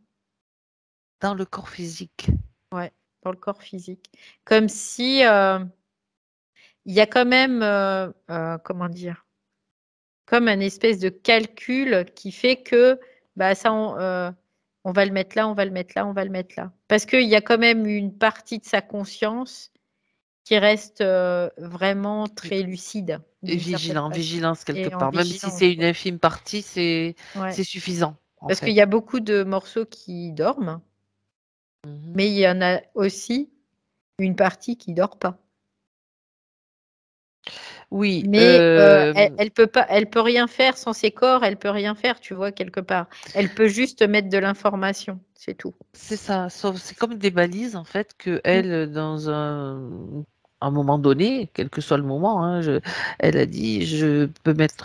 Dans le corps physique. Ouais, dans le corps physique. Comme si il y a quand même, comment dire, comme un espèce de calcul qui fait que bah ça on va le mettre là, on va le mettre là, on va le mettre là. Parce qu'il y a quand même une partie de sa conscience qui reste vraiment très lucide Et d'une certaine vigilant, façon vigilance quelque et en part. Même si vigilance. c'est une Ouais. infime partie, Ouais. c'est suffisant, en Parce qu'il fait. y a beaucoup de morceaux qui dorment, Mhm. mais il y en a aussi une partie qui dort pas. Oui, Mais elle peut pas, elle peut rien faire sans ses corps, elle peut rien faire, tu vois, quelque part. Elle peut juste mettre de l'information, c'est tout. c'est ça. Sauf, c'est comme des balises, en fait, que Mm, elle, dans un moment donné, quel que soit le moment, hein, elle a dit, je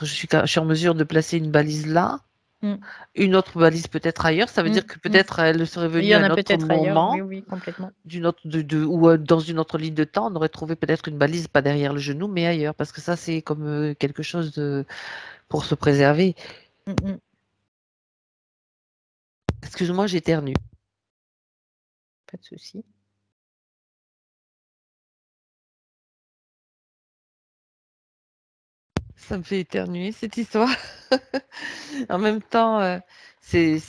suis en mesure de placer une balise là, mm, une autre balise peut-être ailleurs. Ça veut mm, dire que mm. peut-être elle serait Il y venue à en un a autre peut-être ailleurs, oui, moment, oui, complètement. d'une autre, ou dans une autre ligne de temps, on aurait trouvé peut-être une balise, pas derrière le genou, mais ailleurs, parce que ça, c'est comme quelque chose pour se préserver. Mm, mm. Excuse-moi, j'éternue. Pas de souci. Ça me fait éternuer cette histoire. En même temps, c'est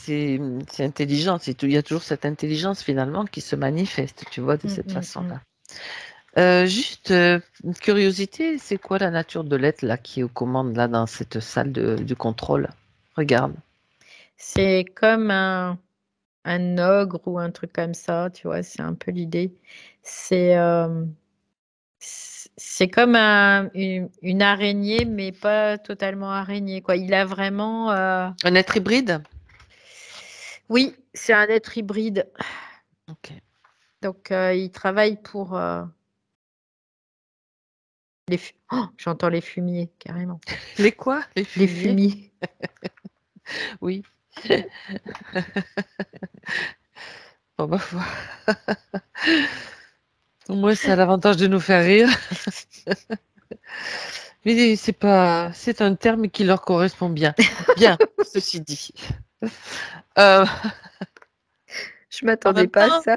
intelligent. Il y a toujours cette intelligence finalement qui se manifeste, tu vois, de Mm, cette mm, mm. façon-là. Juste une curiosité, c'est quoi la nature de l'être là qui est aux commandes là dans cette salle de contrôle? Regarde. C'est comme un ogre ou un truc comme ça, tu vois, c'est un peu l'idée. C'est c'est comme une araignée, mais pas totalement araignée, quoi. Il a vraiment, Un être hybride? oui, c'est un être hybride. Ok. Donc, il travaille pour oh, j'entends les fumiers, carrément. Les quoi? Les Les fumiers? fumiers. Oui. Bon, bah, au moins, ça a l'avantage de nous faire rire. Mais c'est un terme qui leur correspond bien. Bien, ceci dit. Euh, Je en m'attendais même pas à temps, ça.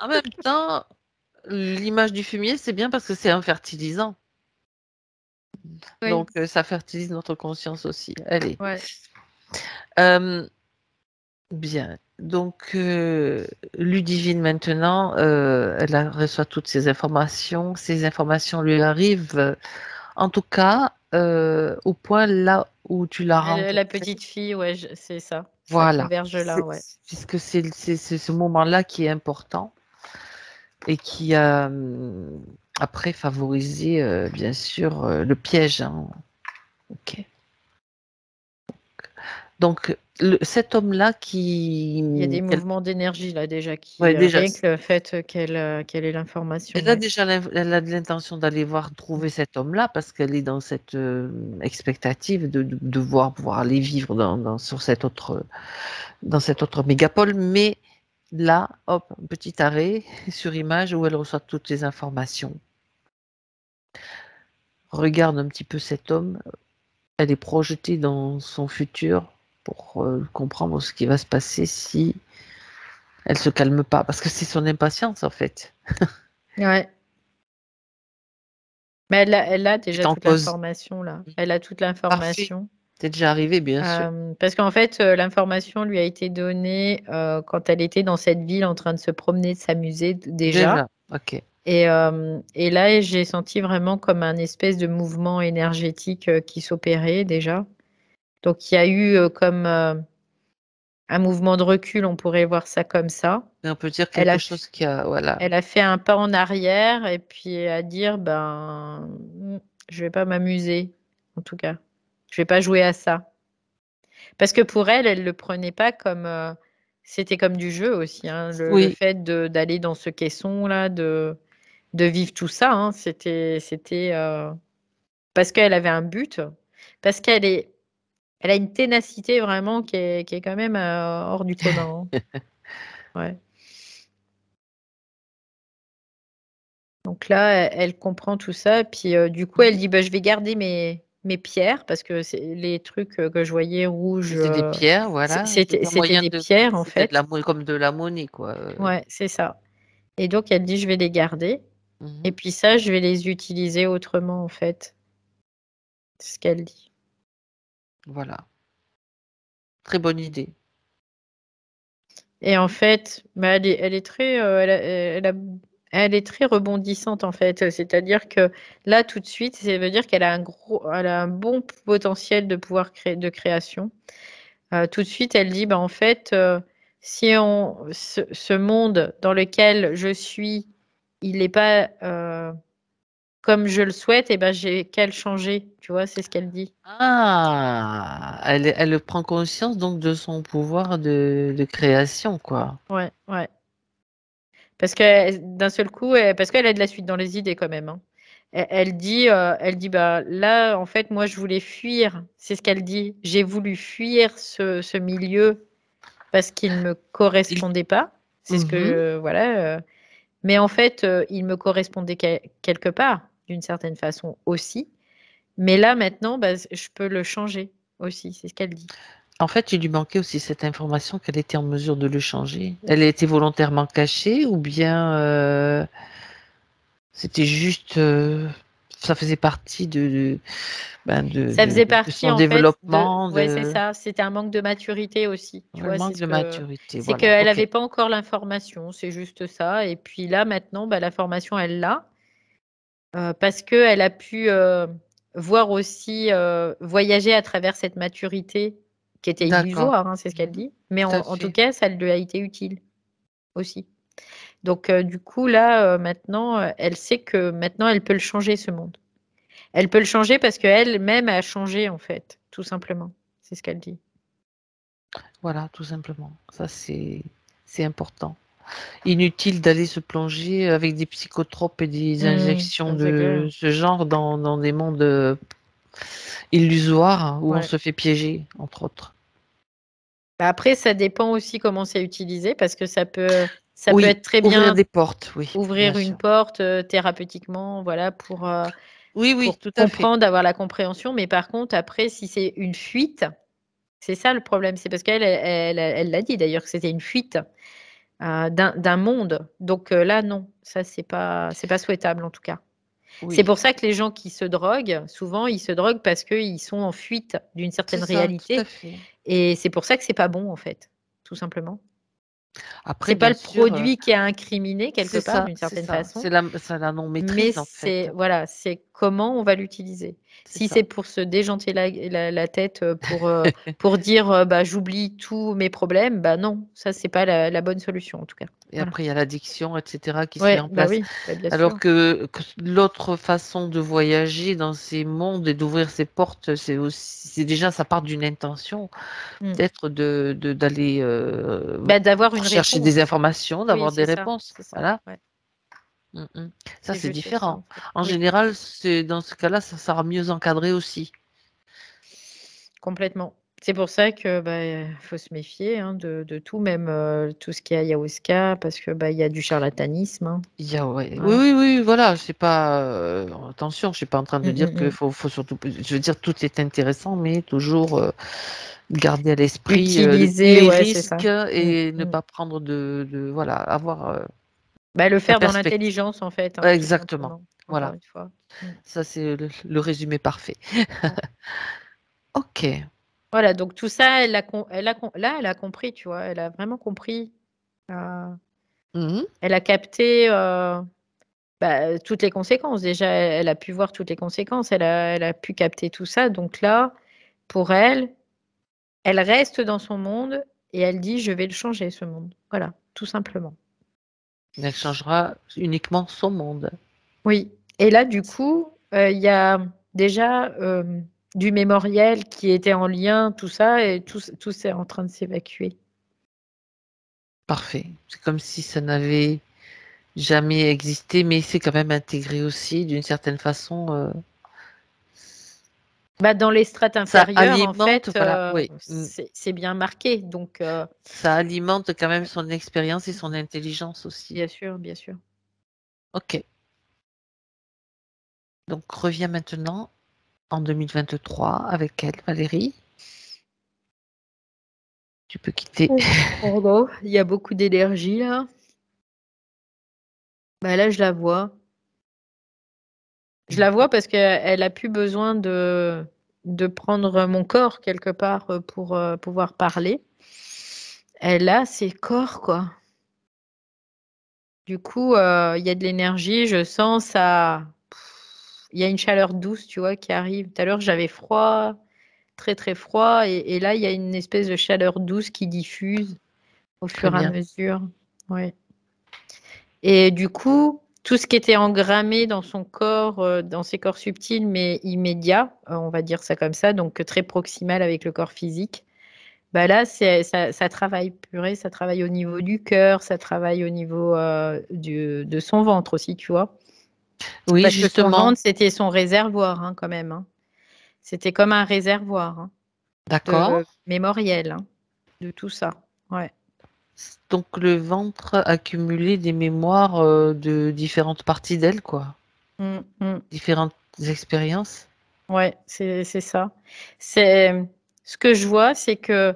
en même temps, l'image du fumier, c'est bien parce que c'est un fertilisant. Oui, Donc, ça fertilise notre conscience aussi. Allez. ouais. Euh, bien. Donc, Ludivine, maintenant, reçoit toutes ces informations. Ces informations lui arrivent, en tout cas, au point là où tu l'as La rencontrée. petite fille, ouais, c'est ça. Ça Voilà. converge là, ouais. Puisque c'est ce moment-là qui est important et qui a après favorisé, bien sûr, le piège, hein. Ok. Donc, cet homme-là Il y a des mouvements d'énergie là déjà ouais, qui, déjà, rien que le fait qu'elle ait l'information, elle a ouais. déjà elle a de l'intention d'aller voir trouver cet homme-là parce qu'elle est dans cette expectative de voir pouvoir aller vivre sur dans cette autre mégapole. Mais là, hop, un petit arrêt sur image où elle reçoit toutes les informations. Regarde un petit peu cet homme. Elle est projetée dans son futur pour comprendre ce qui va se passer si elle se calme pas. Parce que c'est son impatience, en fait, Ouais. Mais elle a qui est déjà en toute cause. l'information là. Elle a toute Parfait. l'information. C'est déjà arrivé, bien sûr. Parce qu'en fait, l'information lui a été donnée, quand elle était dans cette ville en train de se promener, de s'amuser déjà. Déjà, ok. Et là, j'ai senti vraiment comme un espèce de mouvement énergétique, qui s'opérait déjà. Donc il y a eu, comme, un mouvement de recul, on pourrait voir ça comme ça. Et on peut dire Elle quelque a f chose qui a, voilà. Elle a fait un pas en arrière et puis à dire: «Ben, je vais pas m'amuser, en tout cas. Je vais pas jouer à ça». Parce que pour elle, elle le prenait pas comme, c'était comme du jeu aussi, hein, le Oui, fait d'aller dans ce caisson-là, de vivre tout ça, hein. C'était, parce qu'elle avait un but, parce elle a une ténacité vraiment qui est quand même, hors du commun, hein. Ouais. Donc là, elle comprend tout ça, puis, du coup, elle dit: «Bah, je vais garder mes pierres», parce que c'est les trucs, que je voyais rouges, c'était des pierres, voilà. C'était un c'était moyen des pierres, en c'était de fait. comme de la monnaie, quoi. Ouais, c'est ça, et donc elle dit: «Je vais les garder et Mhm. puis ça, je vais les utiliser autrement», en fait. C'est ce qu'elle dit. Voilà. Très bonne idée. Et en fait, bah, elle est très, elle est très rebondissante, en fait. C'est-à-dire que là, tout de suite, ça veut dire elle a un bon potentiel de pouvoir de création. Tout de suite, elle dit: «Bah, en fait, si ce monde dans lequel je suis, il n'est pas, comme je le souhaite, et ben, j'ai qu'à le changer», tu vois? C'est ce qu'elle dit. Ah, elle prend conscience donc de son pouvoir de création, quoi. Ouais, ouais. Parce que d'un seul coup, parce qu'elle a de la suite dans les idées quand même, hein. Elle dit: «Bah, là, en fait, moi, je voulais fuir». C'est ce qu'elle dit: «J'ai voulu fuir ce milieu parce qu'il ne me Il correspondait pas». C'est ce Mhm. que, voilà, mais en fait, il me correspondait quelque part, d'une certaine façon aussi. Mais là, maintenant, bah, je peux le changer aussi, c'est ce qu'elle dit. En fait, il lui manquait aussi cette information qu'elle était en mesure de le changer. Elle a été volontairement cachée ou bien c'était juste, ça faisait partie ben Ça faisait de partie, son en fait, développement, ouais, c'est ça, c'était un manque de maturité aussi, tu ouais, le vois? manque de maturité, C'est voilà. qu'elle Ok, avait pas encore l'information, c'est juste ça, et puis là, maintenant, bah, l'information, elle l'a, parce qu'elle a pu, voir aussi, voyager à travers cette maturité qui était d'accord. illusoire, hein, c'est ce qu'elle Mhm. dit, mais Tout à en tout fait. cas, ça lui a été utile aussi. Donc, du coup, là, maintenant, elle sait que maintenant, elle peut le changer, ce monde. Elle peut le changer parce qu'elle-même a changé, en fait, tout simplement. C'est ce qu'elle dit. Voilà, tout simplement. Ça, c'est important. Inutile d'aller se plonger avec des psychotropes et des injections C'est de clair. ce genre dans des mondes illusoires, hein, où on Ouais. se fait piéger, entre autres. Bah, après, ça dépend aussi comment c'est utilisé, parce que ça peut Oui, être très ouvrir bien des portes, oui, bien ouvrir une sûr. porte, thérapeutiquement, voilà, pour, Oui, oui, pour tout à fait. comprendre, avoir la compréhension. Mais par contre, après, si c'est une fuite, c'est ça le problème. C'est parce qu'elle l'a dit d'ailleurs que c'était une fuite d'un monde. Donc là, non, ça, c'est pas souhaitable en tout cas. C'est Oui, pour ça que les gens qui se droguent, souvent, ils se droguent parce qu'ils sont en fuite d'une c'est certaine ça, tout à réalité. fait. Et c'est pour ça que c'est pas bon, en fait, tout simplement. Après, C'est pas bien le sûr, produit qui est incriminé quelque c'est part, ça, d'une c'est certaine ça. façon, C'est la mais non-maîtrise, en fait. c'est voilà, c'est comment on va l'utiliser. C'est Si c'est ça. pour se déjanter la tête, pour dire, «Bah, j'oublie tous mes problèmes», bah, non, ça, c'est pas la bonne solution, en tout cas. Et Voilà. après, il y a l'addiction, etc., qui se met Ouais, en bah, place. oui, bah, bien Alors sûr. que l'autre façon de voyager dans ces mondes et d'ouvrir ses portes, c'est déjà, ça part d'une intention, Mmh. peut-être d'aller Bah, d'avoir une chercher des réponse. informations, Oui, d'avoir des réponses. c'est ça, Voilà. ouais. Mm, mm. Ça, C'est c'est juste ça, différent. en fait. En Oui, général, dans ce cas-là, ça sera mieux encadré aussi. complètement. C'est pour ça que, bah, faut se méfier, hein, de tout, même, tout ce qui est ayahuasca parce que, bah, il y a du charlatanisme, hein. Ouais. Oui, Voilà. oui, oui, voilà. C'est pas. Attention, je suis pas en train de Mmh, dire mmh qu'il mh. faut surtout. Je veux dire, tout est intéressant, mais toujours garder à l'esprit Utiliser, les ouais, c'est ça. risques Mmh, et ne mmh. pas prendre voilà, avoir Bah, le la faire dans perspective. l'intelligence, en fait, hein, Ouais, tout exactement. simplement, encore Voilà. une fois. Mmh. Ça, c'est le résumé parfait. Ouais. Ok. Voilà, donc tout ça, elle a com là, elle a compris, tu vois? Elle a vraiment compris, heu, Mhm. elle a capté, bah, toutes les conséquences. Déjà, elle a pu voir toutes les conséquences. Elle a pu capter tout ça. Donc là, pour elle, elle reste dans son monde et elle dit: «Je vais le changer ce monde». Voilà, tout simplement. Elle changera uniquement son monde. Oui et là, du coup, il y a déjà, du mémoriel qui était en lien, tout ça et tout c'est en train de s'évacuer. Parfait. C'est comme si ça n'avait jamais existé, mais c'est quand même intégré aussi d'une certaine façon. Bah, dans les strates Ça inférieures, en alimente, fait, voilà, oui. c'est bien marqué. Donc Ça alimente quand même ouais, son expérience et son intelligence aussi. bien sûr, bien sûr. Ok. Donc reviens maintenant en 2023 avec elle, Valérie. Tu peux quitter. Oh, pardon, il y a beaucoup d'énergie là. Bah, là, je la vois. Je la vois parce qu'elle a plus besoin de prendre mon corps quelque part, pour, pouvoir parler. Elle a ses corps, quoi. Du coup, il y a de l'énergie, je sens ça il y a une chaleur douce, tu vois, qui arrive. Tout à l'heure, j'avais froid, très, très froid et là, il y a une espèce de chaleur douce qui diffuse au Très fur et à bien. mesure. Ouais. Et du coup, tout ce qui était engrammé dans son corps, dans ses corps subtils mais immédiats, on va dire ça comme ça, donc très proximal avec le corps physique, bah, là, ça travaille. Purée, ça travaille au niveau du cœur, ça travaille au niveau, du de son ventre aussi, tu vois? Oui, Parce que son justement. ventre, c'était son réservoir, hein, quand même, hein. C'était comme un réservoir, hein, D'accord. de mémoriel, hein, de tout ça. Ouais. Donc le ventre accumulait des mémoires de différentes parties d'elle, quoi. Mmh mh. Différentes expériences. Ouais, c'est ça. C'est ce que je vois, c'est que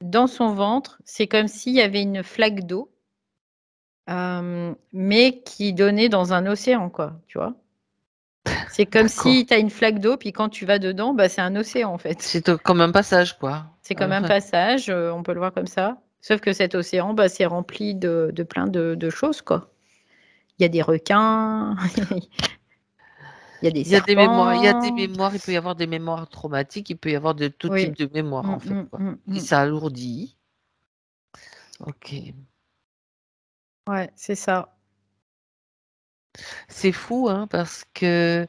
dans son ventre, c'est comme s'il y avait une flaque d'eau, mais qui donnait dans un océan, quoi, tu vois? C'est comme D'accord. si tu as une flaque d'eau, puis quand tu vas dedans, bah, c'est un océan, en fait. C'est comme un passage, quoi. C'est comme un passage, on peut le voir comme ça. Sauf que cet océan, bah, c'est rempli de plein de choses, quoi. Il y a des requins, il y a des Il y a des mémoires, il y a des serpents. mémoires, il peut y avoir des mémoires traumatiques, il peut y avoir de tout type Oui. de mémoires, en Mmh, fait, mmh, quoi. mmh, Et mmh. ça alourdit. Ok. Ouais, c'est ça. C'est fou, hein, parce que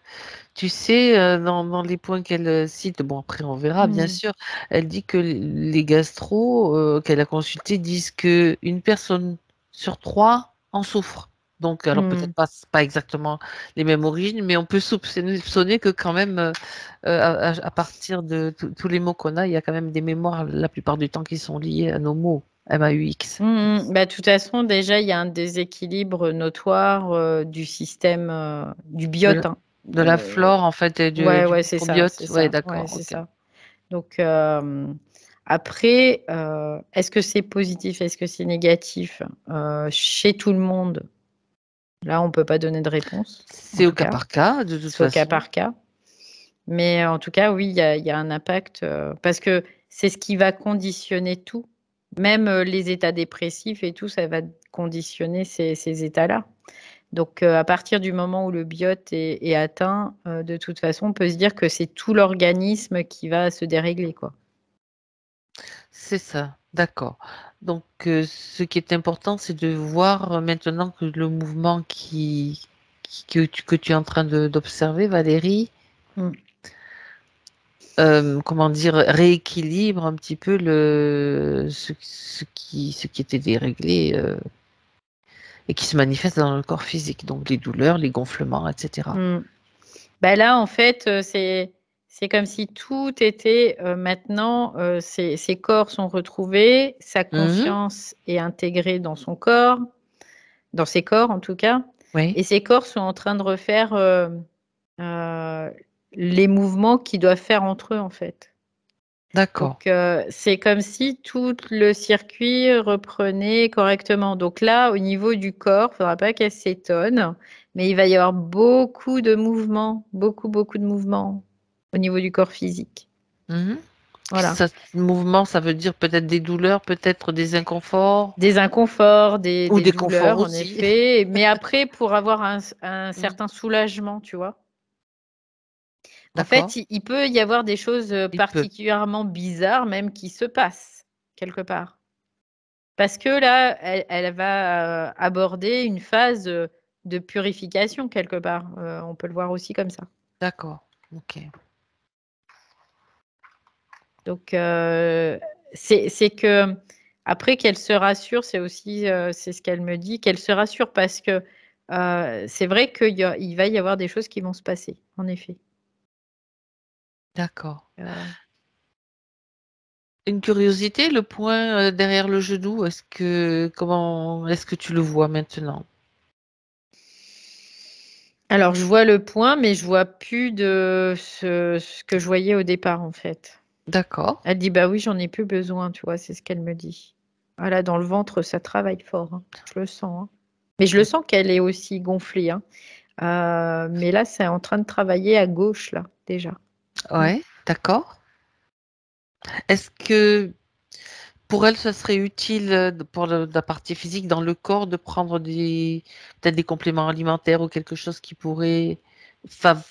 tu sais, dans les points qu'elle cite, bon après on verra bien Mmh. sûr, elle dit que les gastros qu'elle a consultés disent que une personne sur trois en souffre. Donc alors Mmh. peut-être pas exactement les mêmes origines, mais on peut soupçonner que quand même à partir de tous les mots qu'on a, il y a quand même des mémoires la plupart du temps qui sont liées à nos mots, MAUX. Mmh mh. Bah, de toute façon, déjà, il y a un déséquilibre notoire, du système, du De biote, la- hein. De la flore, en fait, et du Ouais, c'est ça, c'est microbiote. Ouais, ça. Ouais, d'accord, c'est ok. ça. Donc, après, est-ce que c'est positif, est-ce que c'est négatif chez tout le monde? Là, on peut pas donner de réponse, en C'est au tout cas cas. par cas, de toute C'est au cas façon. par cas. Mais en tout cas, oui, il y a un impact, parce que c'est ce qui va conditionner tout. Même, les états dépressifs et tout, ça va conditionner ces états-là. Donc, à partir du moment où le biote est atteint, de toute façon, on peut se dire que c'est tout l'organisme qui va se dérégler, quoi. C'est ça, d'accord. Donc, ce qui est important, c'est de voir maintenant que le mouvement que tu es en train d'observer, Valérie, Mmh. comment dire, rééquilibre un petit peu ce qui était déréglé et qui se manifeste dans le corps physique, donc les douleurs, les gonflements, etc. Mmh. Bah, là, en fait, c'est comme si tout était, maintenant, ses corps sont retrouvés, sa Mhm. conscience est intégrée dans son corps, dans ses corps, en tout cas, Oui, et ses corps sont en train de refaire, heu, les mouvements qu'ils doivent faire entre eux, en fait. d'accord, Donc, c'est comme si tout le circuit reprenait correctement. Donc là, au niveau du corps, il ne faudra pas qu'elle s'étonne, mais il va y avoir beaucoup de mouvements, beaucoup, beaucoup de mouvements au niveau du corps physique. Mhm. Voilà. Mouvement, ça veut dire peut-être des douleurs, peut-être des inconforts Des inconforts, ou des des conforts douleurs, en aussi. effet, mais après pour avoir un Mm. certain soulagement, tu vois? En D'accord, fait, il peut y avoir des choses, il peut. particulièrement bizarres même qui se passent, quelque part. Parce que là, elle va, aborder une phase, de purification quelque part, on peut le voir aussi comme ça. D'accord, ok. Donc, c'est qu'après qu'elle se rassure, c'est aussi, c'est ce qu'elle me dit, qu'elle se rassure parce que, c'est vrai il va y avoir des choses qui vont se passer, en effet. D'accord. Heu, Une curiosité, le point derrière le genou, comment est-ce que tu le vois maintenant? alors je vois le point, mais je vois plus de ce que je voyais au départ, en fait. D'accord, Elle dit: «Bah oui, j'en ai plus besoin», tu vois? C'est ce qu'elle me dit. Ah là, dans le ventre, ça travaille fort, hein. Je le sens, hein. Mais je le d'ac- sens qu'elle est aussi gonflée, hein. Mais là, c'est en train de travailler à gauche, là, déjà. Mmh. ouais, d'accord. Est-ce que pour elle, ça serait utile pour la partie physique dans le corps de prendre peut-être des compléments alimentaires ou quelque chose qui pourrait fav-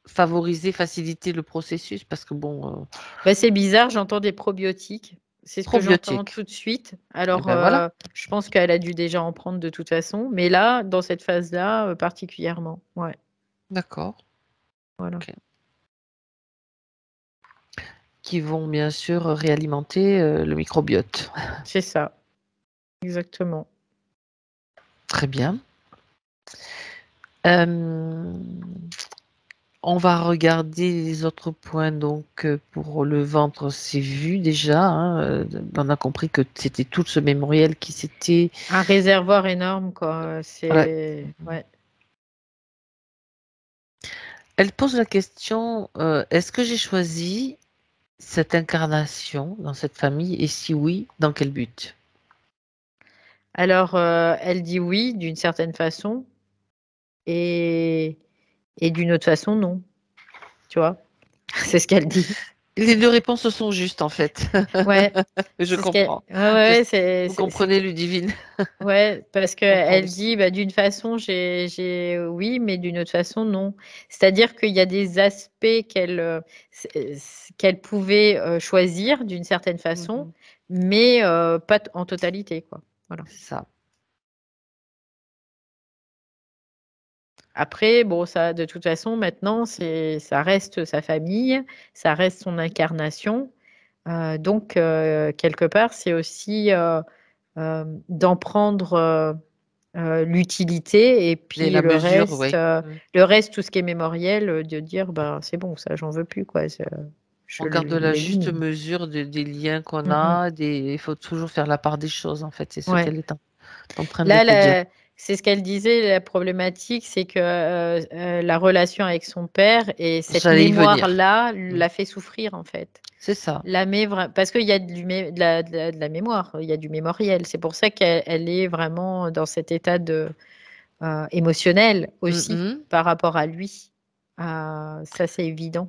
favoriser, faciliter le processus? Parce que bon, Bah, c'est bizarre, j'entends des probiotiques. C'est ce que j'entends probiotiques, tout de suite. et Alors, ben voilà, je pense qu'elle a dû déjà en prendre de toute façon, mais là, dans cette phase-là, particulièrement. Ouais, d'accord, voilà. ok. Qui vont bien sûr réalimenter le microbiote. C'est ça, exactement. Très bien. Hem, on va regarder les autres points donc pour le ventre, c'est vu déjà, hein, on a compris que c'était tout ce mémoriel qui s'était Un réservoir énorme, quoi, voilà. c'est ouais. Elle pose la question, «Est-ce que j'ai choisi cette incarnation dans cette famille et si oui, dans quel but?» Alors, elle dit oui, d'une certaine façon et d'une autre façon, non, tu vois? C'est ce qu'elle dit. Les 2 réponses sont justes en fait. Ouais, Je c'est ce qu'elle comprends. ouais, ouais, Je ouais, c'est vous c'est que comprenez Ludivine? ouais, parce Je comprends qu'elle aussi. dit: «Bah, d'une façon, j'ai oui, mais d'une autre façon, non». C'est-à-dire qu'il y a des aspects qu'elle pouvait, choisir d'une certaine Mmh façon, mh. mais pas t en totalité, quoi. Voilà. C'est ça. Après, bon, ça, de toute façon, maintenant, ça reste sa famille, ça reste son incarnation, donc quelque part, c'est aussi, d'en prendre, l'utilité et Et puis la mesure, oui. Mmh. le reste, tout ce qui est mémoriel, de dire: «Ben, c'est bon, ça, j'en veux plus, quoi, je On garde la juste l'élimine». mesure des liens qu'on Mmh mh. a, il faut toujours faire la part des choses, en fait, c'est ce Ouais. qu'elle est en train de Là, te dire. c'est ce qu'elle disait, la problématique, c'est que la relation avec son père et cette J'allais y venir. mémoire-là l'a fait souffrir, en fait. C'est ça. Parce qu'il y a de la mémoire, il y a du mémoriel. C'est pour ça qu'elle est vraiment dans cet état émotionnel aussi Mhm. par rapport à lui. Ça, c'est évident.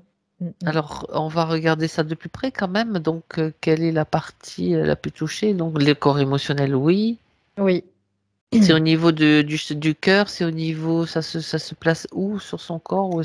Alors, on va regarder ça de plus près quand même. Donc, quelle est la partie la plus touchée? Donc, le corps émotionnel, oui. Oui. C'est au niveau du cœur, c'est au niveau, ça se place où sur son corps ou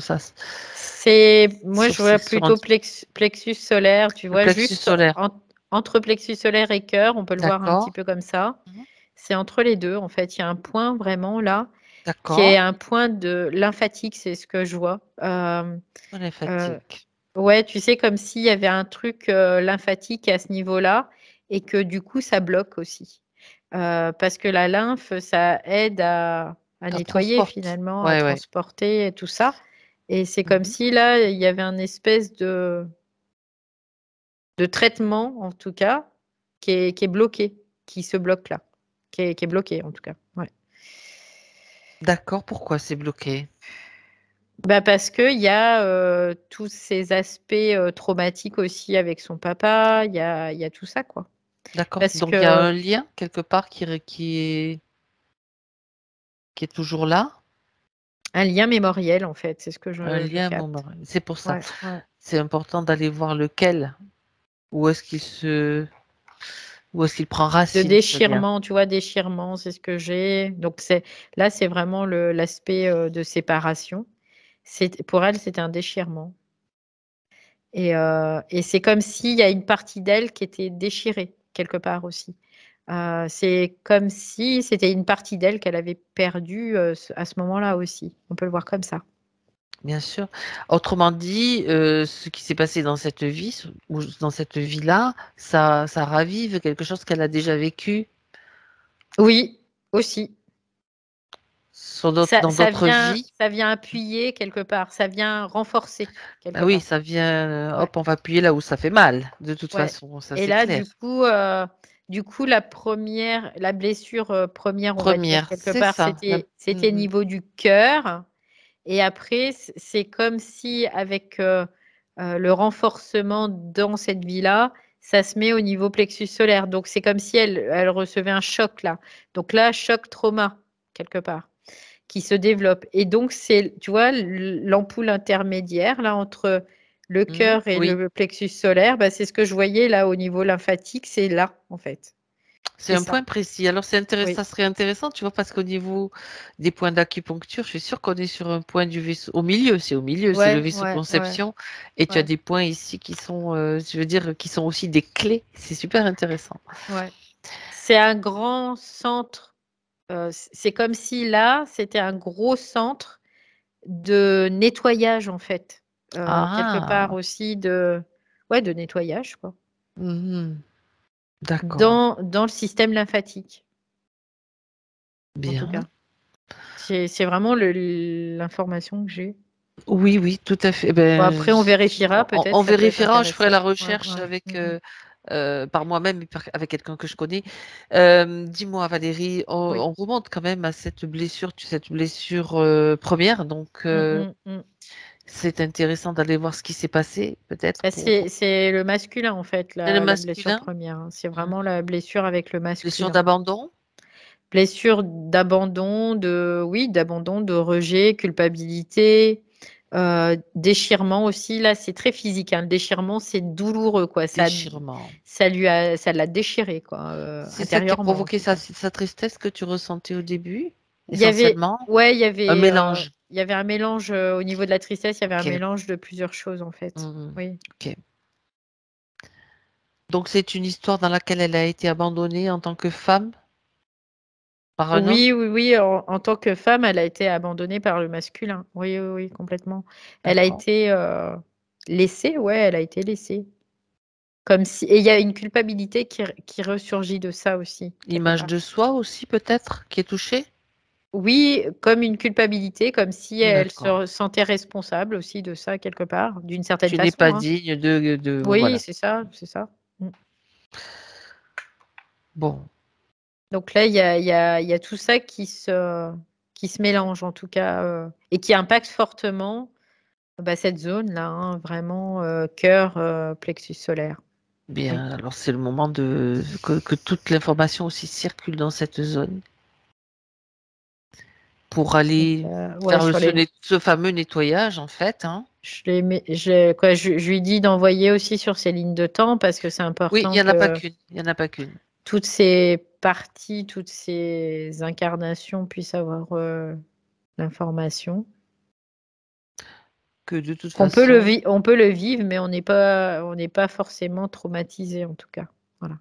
Moi, je vois sur plutôt plexus solaire, tu le vois, plexus juste solaire. entre plexus solaire et cœur, on peut le voir un petit D'accord. peu comme ça. Mhm. C'est entre les deux, en fait. Il y a un point vraiment là, qui est D'accord. un point de lymphatique, c'est ce que je vois. Euh, Lymphatique. ouais, tu sais, comme s'il y avait un truc lymphatique à ce niveau-là et que du coup, ça bloque aussi. Parce que la lymphe, ça aide à Ça nettoyer transporte. finalement, à Ouais, ouais. transporter et tout ça. Et c'est comme Mhm. si là, il y avait un espèce de traitement, en tout cas, qui est bloqué, qui se bloque là, qui est bloqué en tout cas. Ouais. D'accord. Pourquoi c'est bloqué? Bah parce qu'il y a tous ces aspects traumatiques aussi avec son papa, il y a tout ça, quoi. D'accord. Parce Donc, il y a que un lien quelque part qui est toujours là. un lien mémoriel, en fait, c'est ce que Un je lien capte. mémoriel. C'est pour ça. Ouais, ouais. C'est important d'aller voir lequel. Où est-ce où est-ce qu'il prend De racine, ce lien? déchirement, tu vois, déchirement, c'est ce que j'ai. Donc là, c'est vraiment l'aspect de séparation. Pour elle, c'était un déchirement. Et c'est comme s'il y a une partie d'elle qui était déchirée quelque part aussi. C'est comme si c'était une partie d'elle qu'elle avait perdue à ce moment-là aussi. On peut le voir comme ça. Bien sûr. Autrement dit, ce qui s'est passé dans cette vie, ou dans cette vie-là, ça ravive quelque chose qu'elle a déjà vécu Oui, aussi. dans d'autres vies. Ça vient appuyer quelque part, ça vient renforcer quelque Ah oui, part. ça vient, Ouais, hop, on va appuyer là où ça fait mal, de toute ouais. façon, ça Et c'est là, clair. du coup, la blessure première, on va dire Première, quelque c'est part, ça. c'était au niveau du cœur. Et après, c'est comme si avec le renforcement dans cette vie-là, ça se met au niveau plexus solaire. Donc c'est comme si elle recevait un choc là. Donc là, choc trauma quelque part qui se développe. Et donc c'est, tu vois, l'ampoule intermédiaire là entre le cœur et Oui, le plexus solaire, bah, c'est ce que je voyais là au niveau lymphatique, c'est là en fait. c'est C'est un ça. point précis. Alors c'est intéressant, Oui. ça serait intéressant, tu vois, parce qu'au niveau des points d'acupuncture, je suis sûre qu'on est sur un point du vaisseau au milieu, c'est le Ouais, vaisseau de ouais, ouais, conception, et tu as ouais, des points ici qui sont, je veux dire, qui sont aussi des clés. C'est super intéressant. ouais. C'est un grand centre. C'est comme si là, c'était un gros centre de nettoyage en fait, quelque part Ah, aussi ouais, de nettoyage quoi, mhm, d'accord, dans le système lymphatique, en tout bien. cas. C'est vraiment l'information que j'ai. Oui, oui, tout à fait. Bon, Ben, après, on vérifiera, on peut-être, ça peut être vérifiera, je ferai la intéressant. Ouais, recherche ouais. avec, Mm, mm. par moi-même et avec quelqu'un que je connais. Dis-moi, Valérie, Oui. on remonte quand même à cette blessure première, donc Mm, mm, mm. c'est intéressant d'aller voir ce qui s'est passé, peut-être Bah, pour c'est le masculin, en fait, le la blessure masculin, première, hein. C'est Mhm. vraiment la blessure avec le Blessure masculin. d'abandon. Blessure d'abandon, oui, d'abandon, de rejet, culpabilité, déchirement aussi. Là, c'est très physique, hein. Le déchirement, c'est douloureux, quoi. Déchirement. Ça l'a déchiré, quoi, C'est ça qui a intérieurement, en provoqué tout cas. sa tristesse que tu ressentais au début, Il y avait, essentiellement. ouais, Un mélange. il y avait un mélange au niveau de la tristesse. Il y avait un Ok. mélange de plusieurs choses, en fait. Mhm. Oui. Ok. Donc c'est une histoire dans laquelle elle a été abandonnée en tant que femme par un homme? Oui, oui, oui. En tant que femme, elle a été abandonnée par le masculin. Oui, oui, oui, complètement. Elle a D'accord. été laissée, ouais, elle a été laissée. Comme si, et il y a une culpabilité qui ressurgit de ça aussi, quelque L'image part. de soi aussi peut-être qui est touchée? Oui, comme une culpabilité, comme si elle D'accord. se sentait responsable aussi de ça, quelque part, d'une certaine Tu n'es façon, pas hein. digne Oui, voilà. c'est ça, c'est ça. Mm. Bon. Donc là, il y a tout ça qui se mélange en tout cas et qui impacte fortement cette zone-là, hein, vraiment cœur, plexus solaire. Bien, Oui. alors c'est le moment que toute l'information aussi circule dans cette zone pour Donc, aller ouais, faire sur les, ce fameux nettoyage en fait. Hein. je lui dis d'envoyer aussi sur ces lignes de temps parce que c'est Oui, il important n'y en a pas que qu'une. Il n'y en a pas qu'une. toutes ces parties, toutes ces incarnations puissent avoir l'information. Que de toute On façon, peut le vivre, mais on n'est pas forcément traumatisé en tout cas. Voilà.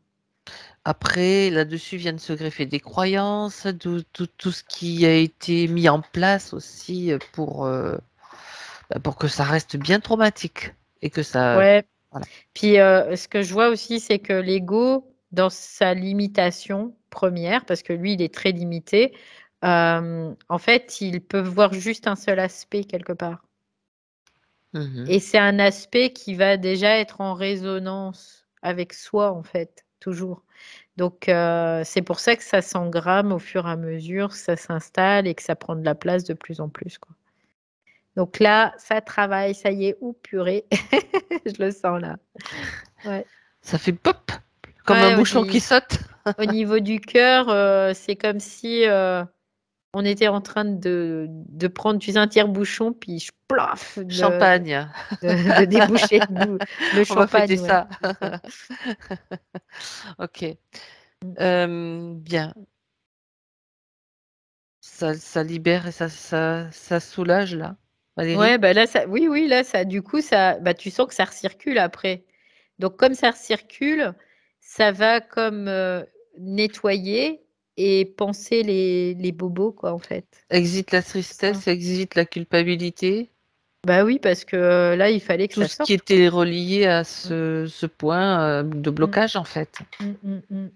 après, là-dessus viennent se greffer des croyances, tout ce qui a été mis en place aussi pour que ça reste bien traumatique et que ça. Ouais. Voilà. Puis ce que je vois aussi, c'est que l'ego, dans sa limitation première, parce que lui, il est très limité, en fait, il peut voir juste un seul aspect quelque part. Mhm. Et c'est un aspect qui va déjà être en résonance avec soi, en fait, toujours. Donc, c'est pour ça que ça s'engramme au fur et à mesure, ça s'installe et que ça prend de la place de plus en plus, quoi. Donc là, ça travaille, ça y est, ou purée, je le sens là. Ouais. Ça fait pop comme un Ouais, bouchon qui saute. au niveau du cœur, c'est comme si on était en train de prendre, tu sais, un tire-bouchon, puis je plaf, Champagne. de déboucher le On va fêter champagne, ouais, ça. c'est ça. Ok. Mm. Bien. Ça libère et ça soulage là, Valérie? Ouais, bah là, oui, oui, là, du coup, tu sens que ça recircule après. Donc, comme ça recircule, ça va comme nettoyer et panser les bobos, quoi, en fait. Exit la C'est ça. tristesse, exit la culpabilité, Bah oui, parce que là, il fallait que tout ça ce qui sorte, quoi. était relié à Mm, ce point de mm, blocage en fait. mm, mm, mm.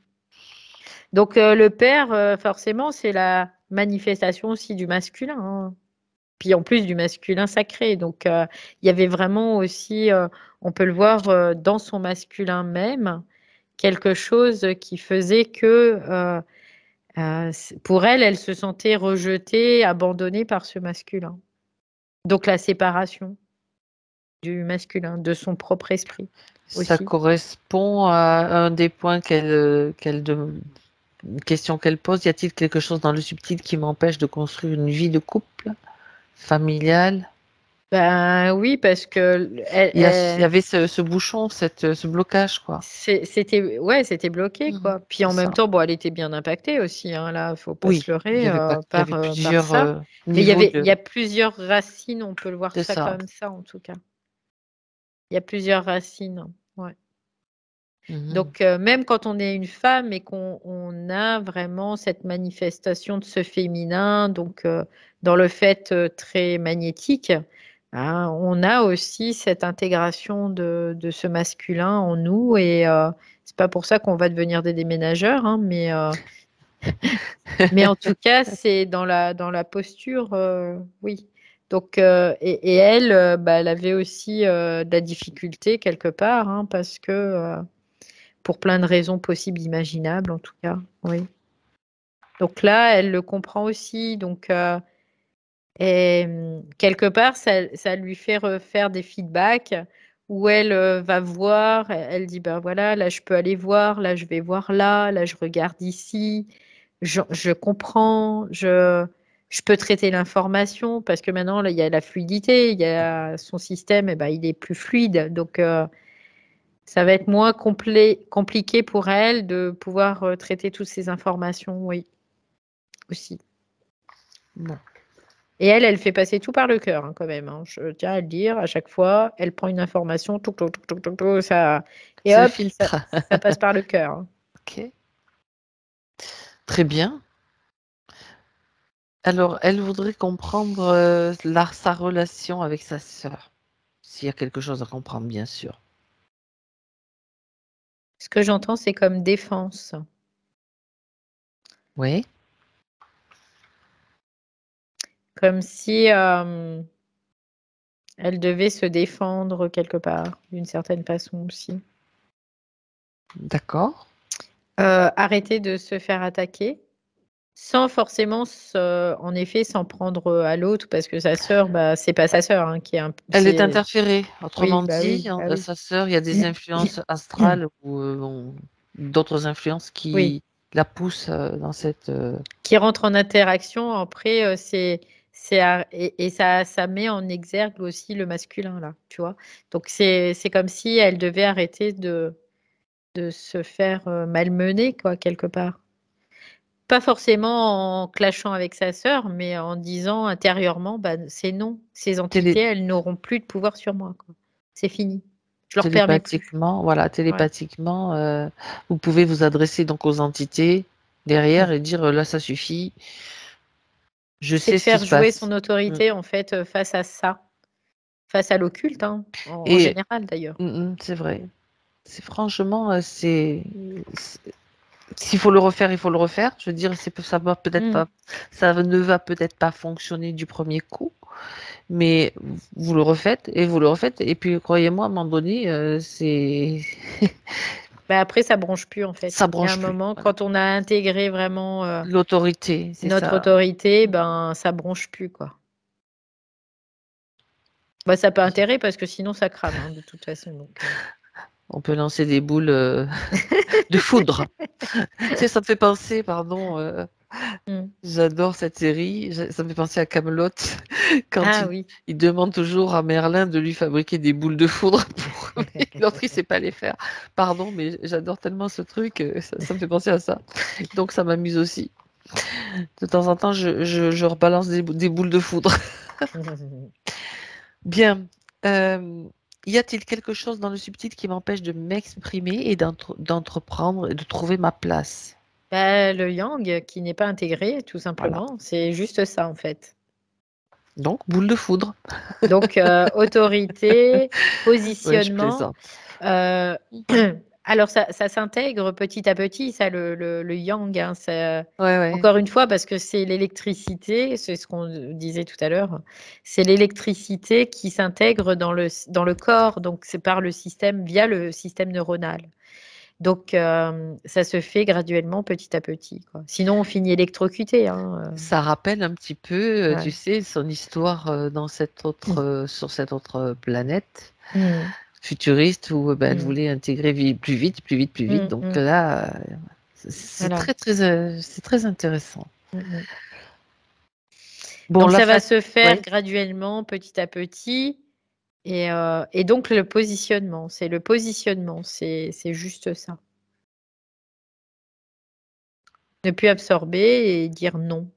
Donc, le père, forcément, c'est la manifestation aussi du masculin, hein. Puis en plus du masculin sacré. Donc, il y avait vraiment aussi, on peut le voir dans son masculin même, quelque chose qui faisait que pour elle, elle se sentait rejetée, abandonnée par ce masculin. Donc, la séparation du masculin, de son propre esprit Ça aussi. correspond à un des points une question qu'elle pose. Y a-t-il quelque chose dans le subtil qui m'empêche de construire une vie de couple, familiale? Ben oui, parce que Il y avait ce bouchon, ce blocage, quoi. c'était bloqué, Mhm. quoi. Puis C'est en même ça. temps, bon, elle était bien impactée aussi, hein, là, faut pas se Oui, leurrer il y avait par plusieurs ça. Mais niveaux il de. y a plusieurs racines, on peut le voir C'est ça ça. comme ça en tout cas. Il y a plusieurs racines, ouais. Mhm. Donc même quand on est une femme et qu'on a vraiment cette manifestation de ce féminin, donc dans le fait très magnétique, hein, on a aussi cette intégration de ce masculin en nous et c'est pas pour ça qu'on va devenir des déménageurs, hein, mais en tout cas c'est dans la posture, oui. Donc et elle, elle avait aussi de la difficulté quelque part, hein, parce que pour plein de raisons possibles, imaginables en tout cas, oui. Donc là, elle le comprend aussi, donc et quelque part, ça lui fait refaire des feedbacks où elle, va voir, elle dit: «Ben voilà, là je peux aller voir, là je vais voir là je regarde ici, je comprends, je peux traiter l'information» parce que maintenant là, il y a la fluidité, il y a son système et ben, il est plus fluide donc ça va être moins compliqué pour elle de pouvoir, traiter toutes ces informations, oui, aussi. Bon. Et elle, elle fait passer tout par le cœur, hein, quand même, hein. Je tiens à le dire, à chaque fois, elle prend une information, touc, touc, touc, touc, touc, touc, ça et C'est le hop, ça filtre. ça passe par le cœur, hein. Ok. Très bien. Alors, elle voudrait comprendre sa relation avec sa sœur. S'il y a quelque chose à comprendre, bien sûr. Ce que j'entends, c'est comme défense, Oui, comme si, elle devait se défendre quelque part, d'une certaine façon aussi. d'accord. Arrêter de se faire attaquer, sans forcément en effet, s'en prendre, à l'autre parce que sa sœur, bah, c'est pas sa sœur, hein, qui est un p Elle est c'est interférée. oui, Autrement bah dit, oui, bah oui. sa sœur, il y a des influences astrales ou d'autres influences Oui. qui la poussent, dans cette, Qui rentre en interaction après, c'est à et ça met en exergue aussi le masculin là, tu vois? Donc c'est comme si elle devait arrêter de se faire, malmener quoi, quelque part. Pas forcément en clashant avec sa sœur, mais en disant intérieurement: «Bah, c'est non, ces télé entités, elles n'auront plus de pouvoir sur moi, quoi. C'est fini. Je leur permets plus». télépathiquement, voilà, Ouais. télépathiquement, vous pouvez vous adresser donc aux entités Mmh. derrière et dire: «Là, ça suffit, je C'est sais de ce qui faire se jouer passe». son Mmh autorité en fait, face à ça, face à l'occulte, hein, en et général d'ailleurs. c'est vrai. C'est franchement, c'est s'il faut le refaire, il faut le refaire. Je veux dire, ça va peut-être Mmh. pas ça ne va peut-être pas fonctionner du premier coup, mais vous le refaites et vous le refaites et puis croyez-moi, à un moment donné, c'est Bah, après ça bronche plus en fait. ça Il y a un bronche plus. moment Voilà. quand on a intégré vraiment, L'autorité, c'est notre ça. autorité, Mmh. ben, ça bronche plus quoi. Bah, ça a pas intérêt parce que sinon ça crame, hein, de toute façon donc On peut lancer des boules, de foudre. Tu sais, ça me fait penser, pardon, Mmh. j'adore cette série, ça me fait penser à Camelot quand Ah oui. il demande toujours à Merlin de lui fabriquer des boules de foudre pour mais l'autre il sait pas les faire. Pardon, mais j'adore tellement ce truc, ça me fait penser à ça. Donc ça m'amuse aussi. De temps en temps, je rebalance des boules de foudre. Bien, y a-t-il quelque chose dans le subtil qui m'empêche de m'exprimer et d'entreprendre et de trouver ma place? Bah, le yang qui n'est pas intégré tout Voilà, simplement, c'est juste ça en fait. donc boule de foudre. Donc autorité, Ouais, je positionnement, plaisante. heu, Mmh. alors ça s'intègre petit à petit ça le yang, hein, ça Ouais, ouais. encore une fois parce que c'est l'électricité, c'est ce qu'on, disait tout à l'heure, c'est l'électricité qui s'intègre dans le corps, donc c'est par le système via le système neuronal. Donc ça se fait graduellement petit à petit, quoi. Sinon on finit électrocuté, hein, Ça rappelle un petit peu, tu ouais. sais, son histoire, dans cette autre, sur cette autre, planète Mmh. futuriste où, bah, elle Mmh. voulait intégrer plus vite, plus vite, plus vite. Mmh Donc mh. là, c'est Voilà. très, très, c'est très intéressant. Mmh mh. Bon, Donc la ça va fat se faire ouais, graduellement, petit à petit et donc le positionnement, c'est juste ça. Ne plus absorber et dire non.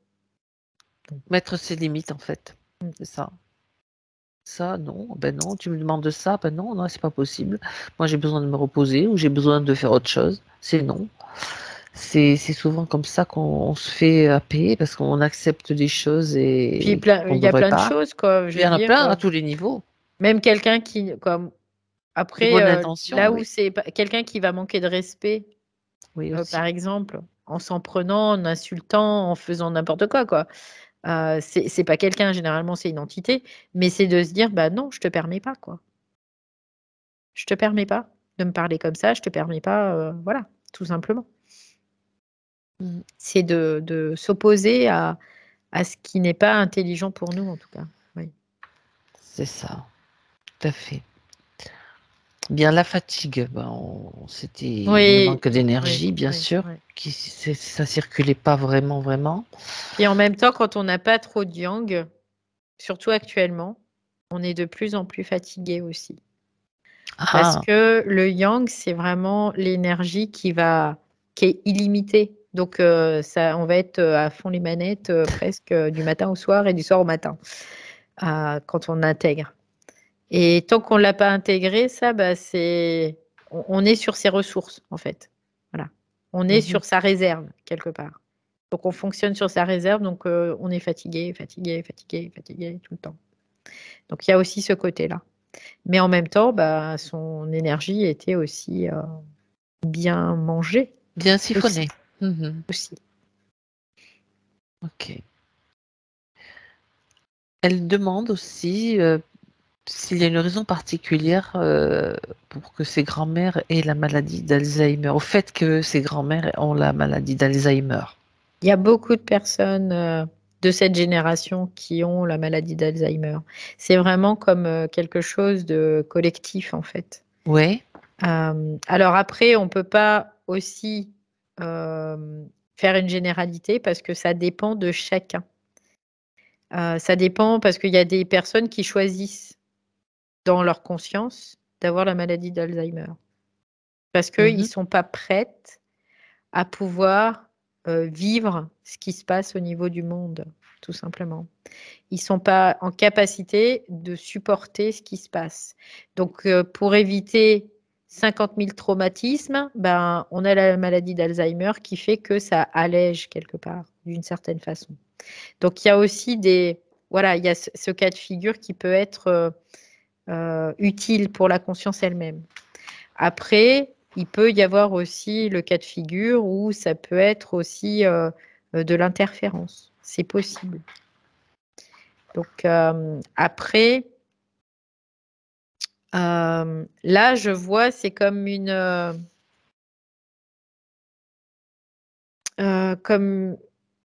mettre ses limites, en fait. Mmh. C'est ça. Ça, non, ben non, tu me demandes ça, ben non, non, c'est pas possible. Moi, j'ai besoin de me reposer ou j'ai besoin de faire autre chose. C'est non. C'est souvent comme ça qu'on se fait happer parce qu'on accepte des choses Puis et plein qu'on il ne y a devrait plein de pas. choses quoi, je Il y veux en a dire, plein à tous les niveaux. même quelqu'un qui comme De après, bonnes intentions, là où oui. c'est pas quelqu'un qui va manquer de respect, Oui aussi. par exemple, en s'en prenant, en insultant, en faisant n'importe quoi, quoi. C'est pas quelqu'un, généralement, c'est une entité, mais c'est de se dire: «Bah, non, je te permets pas, quoi. Je te permets pas de me parler comme ça, je te permets pas», voilà, tout simplement. Mmh. C'est de s'opposer à ce qui n'est pas intelligent pour nous, en tout cas. Oui. C'est ça, tout à fait. Bien la fatigue, ben, c'était le Oui, manque oui, d'énergie, bien oui, sûr, oui. qui ça circulait pas vraiment, vraiment. Puis en même temps, quand on n'a pas trop de yang, surtout actuellement, on est de plus en plus fatigué aussi. Parce Ah! que le yang, c'est vraiment l'énergie qui est illimitée. Donc ça on va être, à fond les manettes, presque, du matin au soir et du soir au matin, quand on intègre. Et tant qu'on l'a pas intégré ça, bah, c'est on est sur ses ressources, en fait. Voilà. On est Mmh. sur sa réserve, quelque part. Donc on fonctionne sur sa réserve, donc on est fatigué, fatigué, fatigué, fatigué tout le temps. Donc il y a aussi ce côté-là. Mais en même temps, bah, son énergie était aussi, bien mangée, Bien aussi, siphonné. Mmh. aussi. OK. Elle demande aussi, s'il y a une raison particulière pour que ces grands-mères aient la maladie d'Alzheimer, au fait que ces grands-mères ont la maladie d'Alzheimer. Il y a beaucoup de personnes de cette génération qui ont la maladie d'Alzheimer. C'est vraiment comme quelque chose de collectif, en fait. Oui. Alors après, on ne peut pas aussi faire une généralité parce que ça dépend de chacun. Ça dépend parce qu'il y a des personnes qui choisissent dans leur conscience d'avoir la maladie d'Alzheimer parce qu'ils ne sont pas prêtes à pouvoir vivre ce qui se passe au niveau du monde, tout simplement. Ils ne sont pas en capacité de supporter ce qui se passe. Donc, pour éviter 50 000 traumatismes, ben, on a la maladie d'Alzheimer qui fait que ça allège quelque part, d'une certaine façon. Donc, il y a aussi voilà, il y a ce cas de figure qui peut être utile pour la conscience elle-même. Après, il peut y avoir aussi le cas de figure où ça peut être aussi de l'interférence. C'est possible. Donc après, là, je vois, c'est comme comme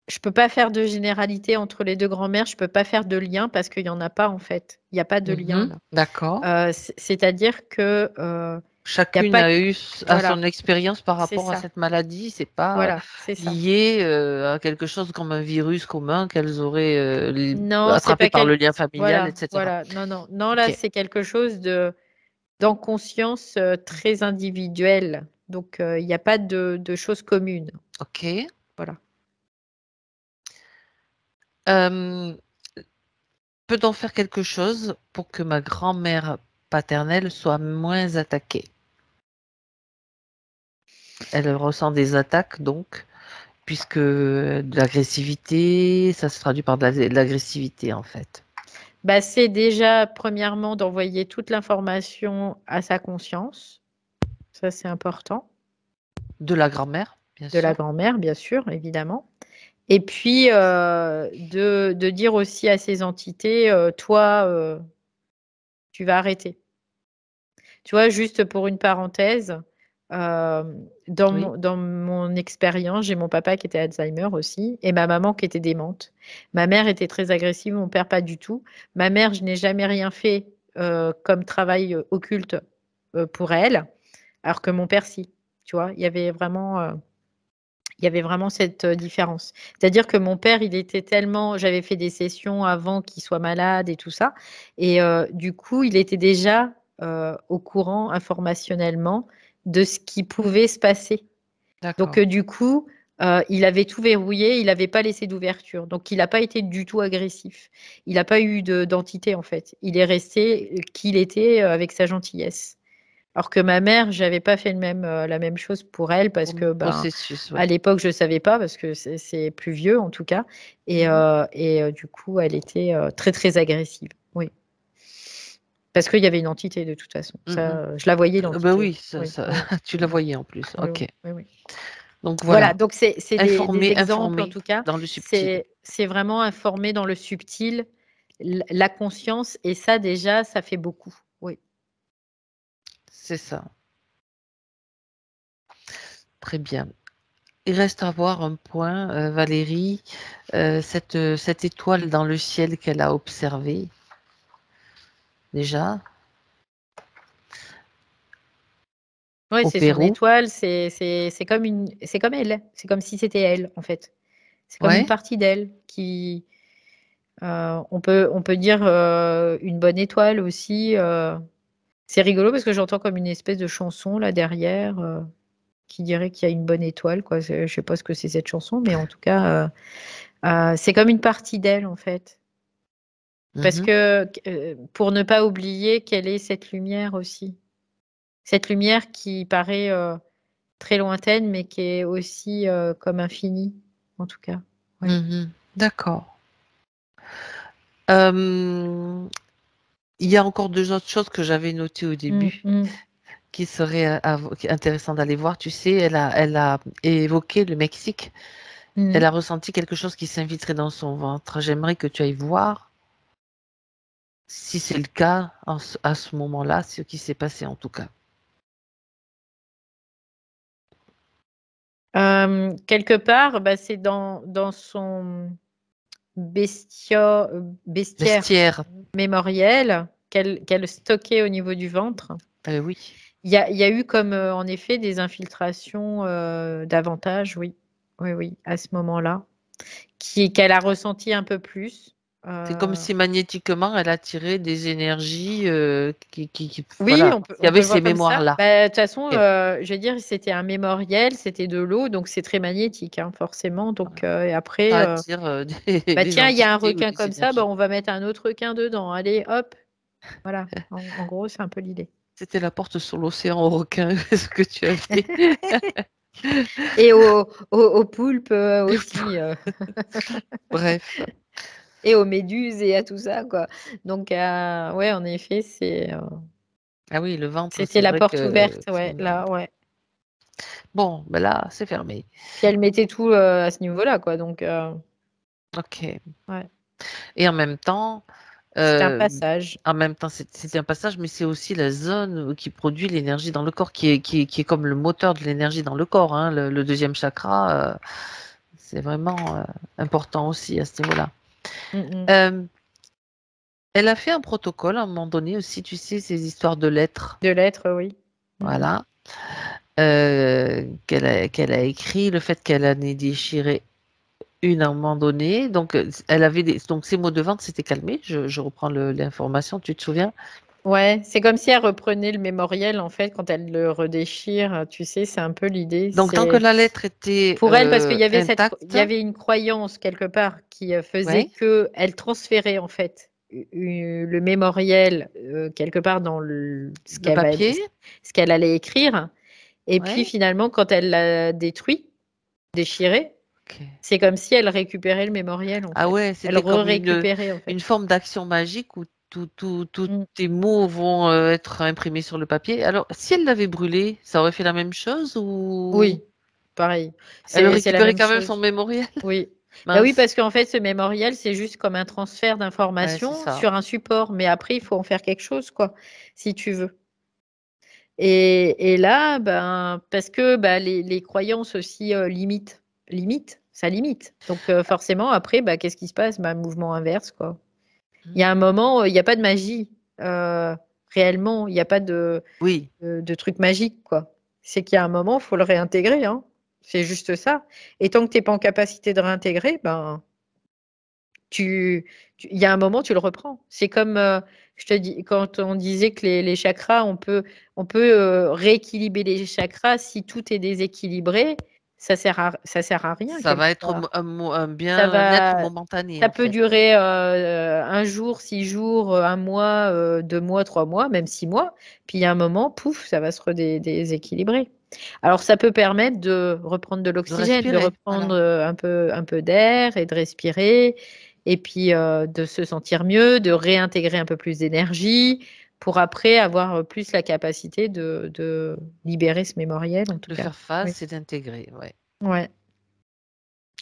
je peux pas faire de généralité entre les deux grands-mères, je peux pas faire de lien parce qu'il y en a pas en fait. Il n'y a pas de lien là. D'accord. C'est-à-dire que y a Chacune pas, a eu voilà, son expérience par c'est rapport à ça. cette maladie. C'est pas Voilà, c'est ça. lié à quelque chose comme un virus commun qu'elles auraient Non, c'est attrapé pas par le lien familial, voilà, etc. voilà. Non, non, non. Là, Ok. c'est quelque chose d'en conscience très individuel. Donc, il n'y a pas de choses communes. Ok. Voilà. Euh, Peut-on faire quelque chose pour que ma grand-mère paternelle soit moins attaquée? Elle ressent des attaques, donc, puisque de l'agressivité, ça se traduit par de l'agressivité, en fait. Bah, c'est déjà, premièrement, d'envoyer toute l'information à sa conscience. Ça, c'est important. De la grand-mère, bien De la sûr. grand-mère, bien sûr, évidemment. Et puis, de dire aussi à ces entités, toi, tu vas arrêter. Tu vois, juste pour une parenthèse, Oui. dans mon expérience, j'ai mon papa qui était Alzheimer aussi et ma maman qui était démente. Ma mère était très agressive, mon père pas du tout. Ma mère, je n'ai jamais rien fait comme travail occulte pour elle, alors que mon père, si. Tu vois, il y avait vraiment cette différence. C'est-à-dire que mon père, il était tellement, j'avais fait des sessions avant qu'il soit malade et tout ça, et du coup, il était déjà au courant informationnellement de ce qui pouvait se passer. Donc, D'accord. du coup, il avait tout verrouillé, il n'avait pas laissé d'ouverture. Donc, il n'a pas été du tout agressif. Il n'a pas eu d'entité, en fait. Il est resté qui il était avec sa gentillesse. Alors que ma mère, j'avais pas fait la même chose pour elle parce Pour le que ben, processus, oui. à l'époque, je savais pas parce que c'est plus vieux en tout cas. Mhm. Du coup, elle était très très agressive. Oui. Parce qu'il y avait une entité de toute façon. Ça, Mhm. je la voyais Ben l'entité. oui, Oui, oui, tu la oui, voyais en plus. oui, oui, Ok. oui, oui. Donc Voilà, voilà, donc c'est des exemples en informer tout cas. dans le subtil. C'est vraiment informer dans le subtil la conscience et ça déjà, ça fait beaucoup. Oui. C'est ça. Très bien. Il reste à voir un point, Valérie, cette étoile dans le ciel qu'elle a observée déjà Oui, au c'est son Pérou. étoile, c'est comme c'est comme elle, c'est comme si c'était elle en fait. C'est comme une Ouais. partie d'elle qui, on peut dire une bonne étoile aussi. C'est rigolo parce que j'entends comme une espèce de chanson là derrière qui dirait qu'il y a une bonne étoile quoi. Je sais pas ce que c'est cette chanson, mais en tout cas, c'est comme une partie d'elle en fait. Parce Mhm. que pour ne pas oublier quelle est cette lumière aussi. Cette lumière qui paraît très lointaine, mais qui est aussi comme infinie, en tout cas. Oui. Mhm. D'accord. Euh, il y a encore deux autres choses que j'avais notées au Mm, début mm, qui seraient intéressantes d'aller voir. Tu sais, elle a évoqué le Mexique. Elle mm. a ressenti quelque chose qui s'inviterait dans son ventre. J'aimerais que tu ailles voir si c'est le cas à ce moment-là, ce qui s'est passé en tout cas. Quelque part, bah, c'est dans son bestiaire Vestiaire, mémoriel qu'elle stockait au niveau du ventre. oui. Il y a eu comme, en effet des infiltrations, davantage, oui. Oui, oui, à ce moment-là, qu'elle a ressenti un peu plus. C'est comme si magnétiquement, elle attirait des énergies Oui, voilà, il y on peut avait le ces voir comme ça. mémoires-là. Bah, de toute façon, Ok. je veux dire, c'était un mémoriel, c'était de l'eau, donc c'est très magnétique, hein, forcément. Donc, et Ça après, attire bah, des tiens, il y a un entités ou requin des comme ça, bah, énergies. on va mettre un autre requin dedans. Allez, hop, voilà. En gros, c'est un peu l'idée. C'était la porte sur l'océan aux requins, ce que tu as fait. Et aux poulpes, aussi, Bref. et aux méduses et à tout ça, quoi. Donc, ouais, en effet, Ah oui, le ventre, c'était c'est la vrai porte que ouverte, ouais, là, ouais. bon, ben là, c'est fermé. Puis elle mettait tout, à ce niveau-là, quoi, donc, Ok. ouais, Et c'était un euh, passage. en même temps, c'est un passage, mais c'est aussi la zone qui produit l'énergie dans le corps, qui est comme le moteur de l'énergie dans le corps, hein. Le deuxième chakra, c'est vraiment important aussi à ce niveau-là. Mmh mh. Euh, Elle a fait un protocole à un moment donné aussi, tu sais, ces histoires de lettres. De l'être, oui. Mmh mh. Voilà. Qu'elle a écrit, le fait qu'elle en ait déchiré une à un moment donné. Donc, elle avait donc ses maux de ventre s'étaient calmés. Je reprends l'information, tu te souviens? Ouais, c'est comme si elle reprenait le mémoriel, en fait, quand elle le redéchire, tu sais, c'est un peu l'idée, Donc, tant que c'est la lettre était pour elle, parce qu'il y avait il intacte, y avait une croyance quelque part qui, faisait ouais, qu'elle transférait, en fait, le mémoriel, quelque part dans le papier, ce qu'elle allait écrire, et puis ouais, finalement quand elle l'a détruit, déchiré, ok. c'est comme si elle récupérait le mémoriel, en Ah fait. ouais, Elle c'était comme récupérait en fait. une forme d'action magique où tous Mmh. tes mots vont être imprimés sur le papier. Alors, si elle l'avait brûlé, ça aurait fait la même chose ou Oui, pareil. elle C'est la récupérait même quand même son chose. mémorial? Oui. Bah, oui, Mince. parce qu'en fait, ce mémoriel, c'est juste comme un transfert Ouais, c'est d'informations ça. sur un support, mais après, il faut en faire quelque chose, quoi, si tu veux. Et là, ben, parce que, bah, les croyances aussi, limitent, ça limite. Donc, forcément, après, bah, qu'est-ce qui se passe? Bah, mouvement inverse, quoi. Il y a un Hmm. moment, il y a pas de magie, heu, réellement, il y a pas Oui, de truc magique, quoi. C'est qu'il y a un moment, faut le réintégrer, hein. C'est juste ça, et tant que tu es pas en capacité de réintégrer, ben, tu il y a un moment, tu le reprends. C'est comme, je te dis quand on disait que les chakras, on peut, rééquilibrer les chakras si tout est déséquilibré, ça sert à rien ça va quelque être part. un Ça bien-être va momentané ça en peut fait. durer, 1 jour, 6 jours, 1 mois, 2 mois, 3 mois, même 6 mois. Puis il y a un moment, pouf, ça va se déséquilibrer. Alors ça peut permettre de reprendre de De l'oxygène, de respirer, reprendre, voilà. un peu d'air et de respirer, et puis, de se sentir mieux, de réintégrer un peu plus d'énergie pour après avoir, plus la capacité de libérer ce mémoriel en tout De cas. faire face, Oui. c'est d'intégrer, ouais. Ouais.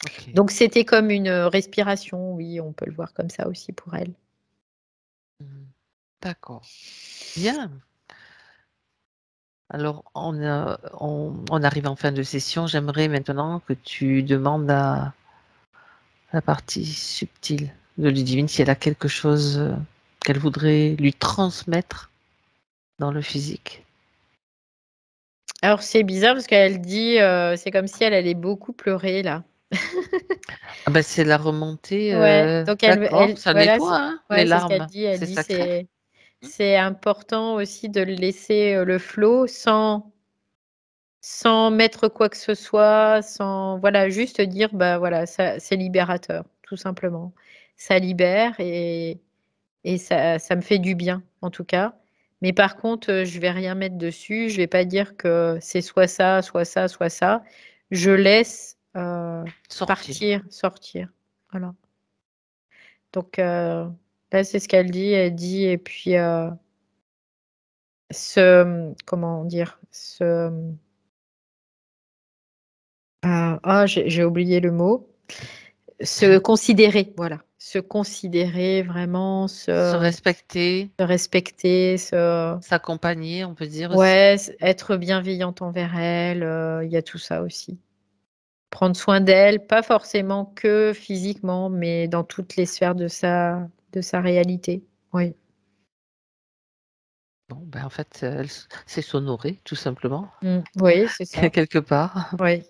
Ok. Donc c'était comme une, respiration, oui, on peut le voir comme ça aussi pour elle. Mhm. D'accord. Bien. Alors, on arrive en fin de session. J'aimerais maintenant que tu demandes à la partie subtile de Ludivine si elle a quelque chose qu'elle voudrait lui transmettre dans le physique. Alors c'est bizarre parce qu'elle dit, c'est comme si elle allait beaucoup pleurer là. Ah ben, c'est la remontée, Ouais, donc d'accord, elle ça voilà, nettoie, hein, les ouais, c'est ce qu'elle larmes, dit. Elle c'est dit: sacré. C'est important aussi de laisser, le flot sans mettre quoi que ce soit, sans voilà, juste dire: «Bah, voilà, ça c'est libérateur», tout simplement. Ça libère, et ça me fait du bien, en tout cas. Mais par contre, je vais rien mettre dessus. Je vais pas dire que c'est soit ça, soit ça, soit ça. Je laisse, Sortir. partir, sortir. Voilà. Donc, là, c'est ce qu'elle dit. Elle dit, et puis, comment dire? Ah, j'ai oublié le mot. Se considérer, voilà. se considérer vraiment, Se se respecter, respecter, s'accompagner, on peut dire aussi. ouais, être bienveillante envers elle, il y a tout ça aussi. Prendre soin d'elle, pas forcément que physiquement, mais dans toutes les sphères de sa réalité. Oui. Bon, ben, en fait, c'est s'honorer, tout simplement, Oui, c'est ça. quelque part. Oui.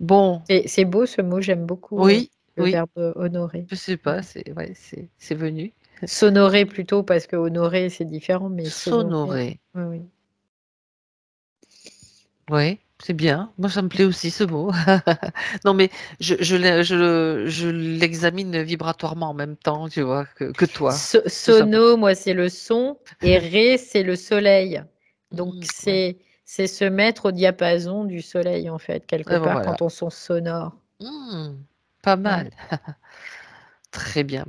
Bon, C'est beau ce mot, j'aime beaucoup, oui, le oui, verbe, honorer. je sais Mmh. pas, c'est ouais, c'est venu. S'honorer plutôt parce que honorer c'est différent, mais s'honorer, S'honorer, oui, oui. ouais, c'est bien. Moi, ça me plaît aussi ce mot. Non, mais je l'examine vibratoirement en même temps, tu vois, que toi, tout simplement. Sono, moi, c'est le son et ré, c'est le soleil. Donc Ouais, c'est se mettre au diapason du soleil, en fait, quelque et ben, part, voilà. quand on son sonore. Mmh, pas Mmh. mal. Très bien.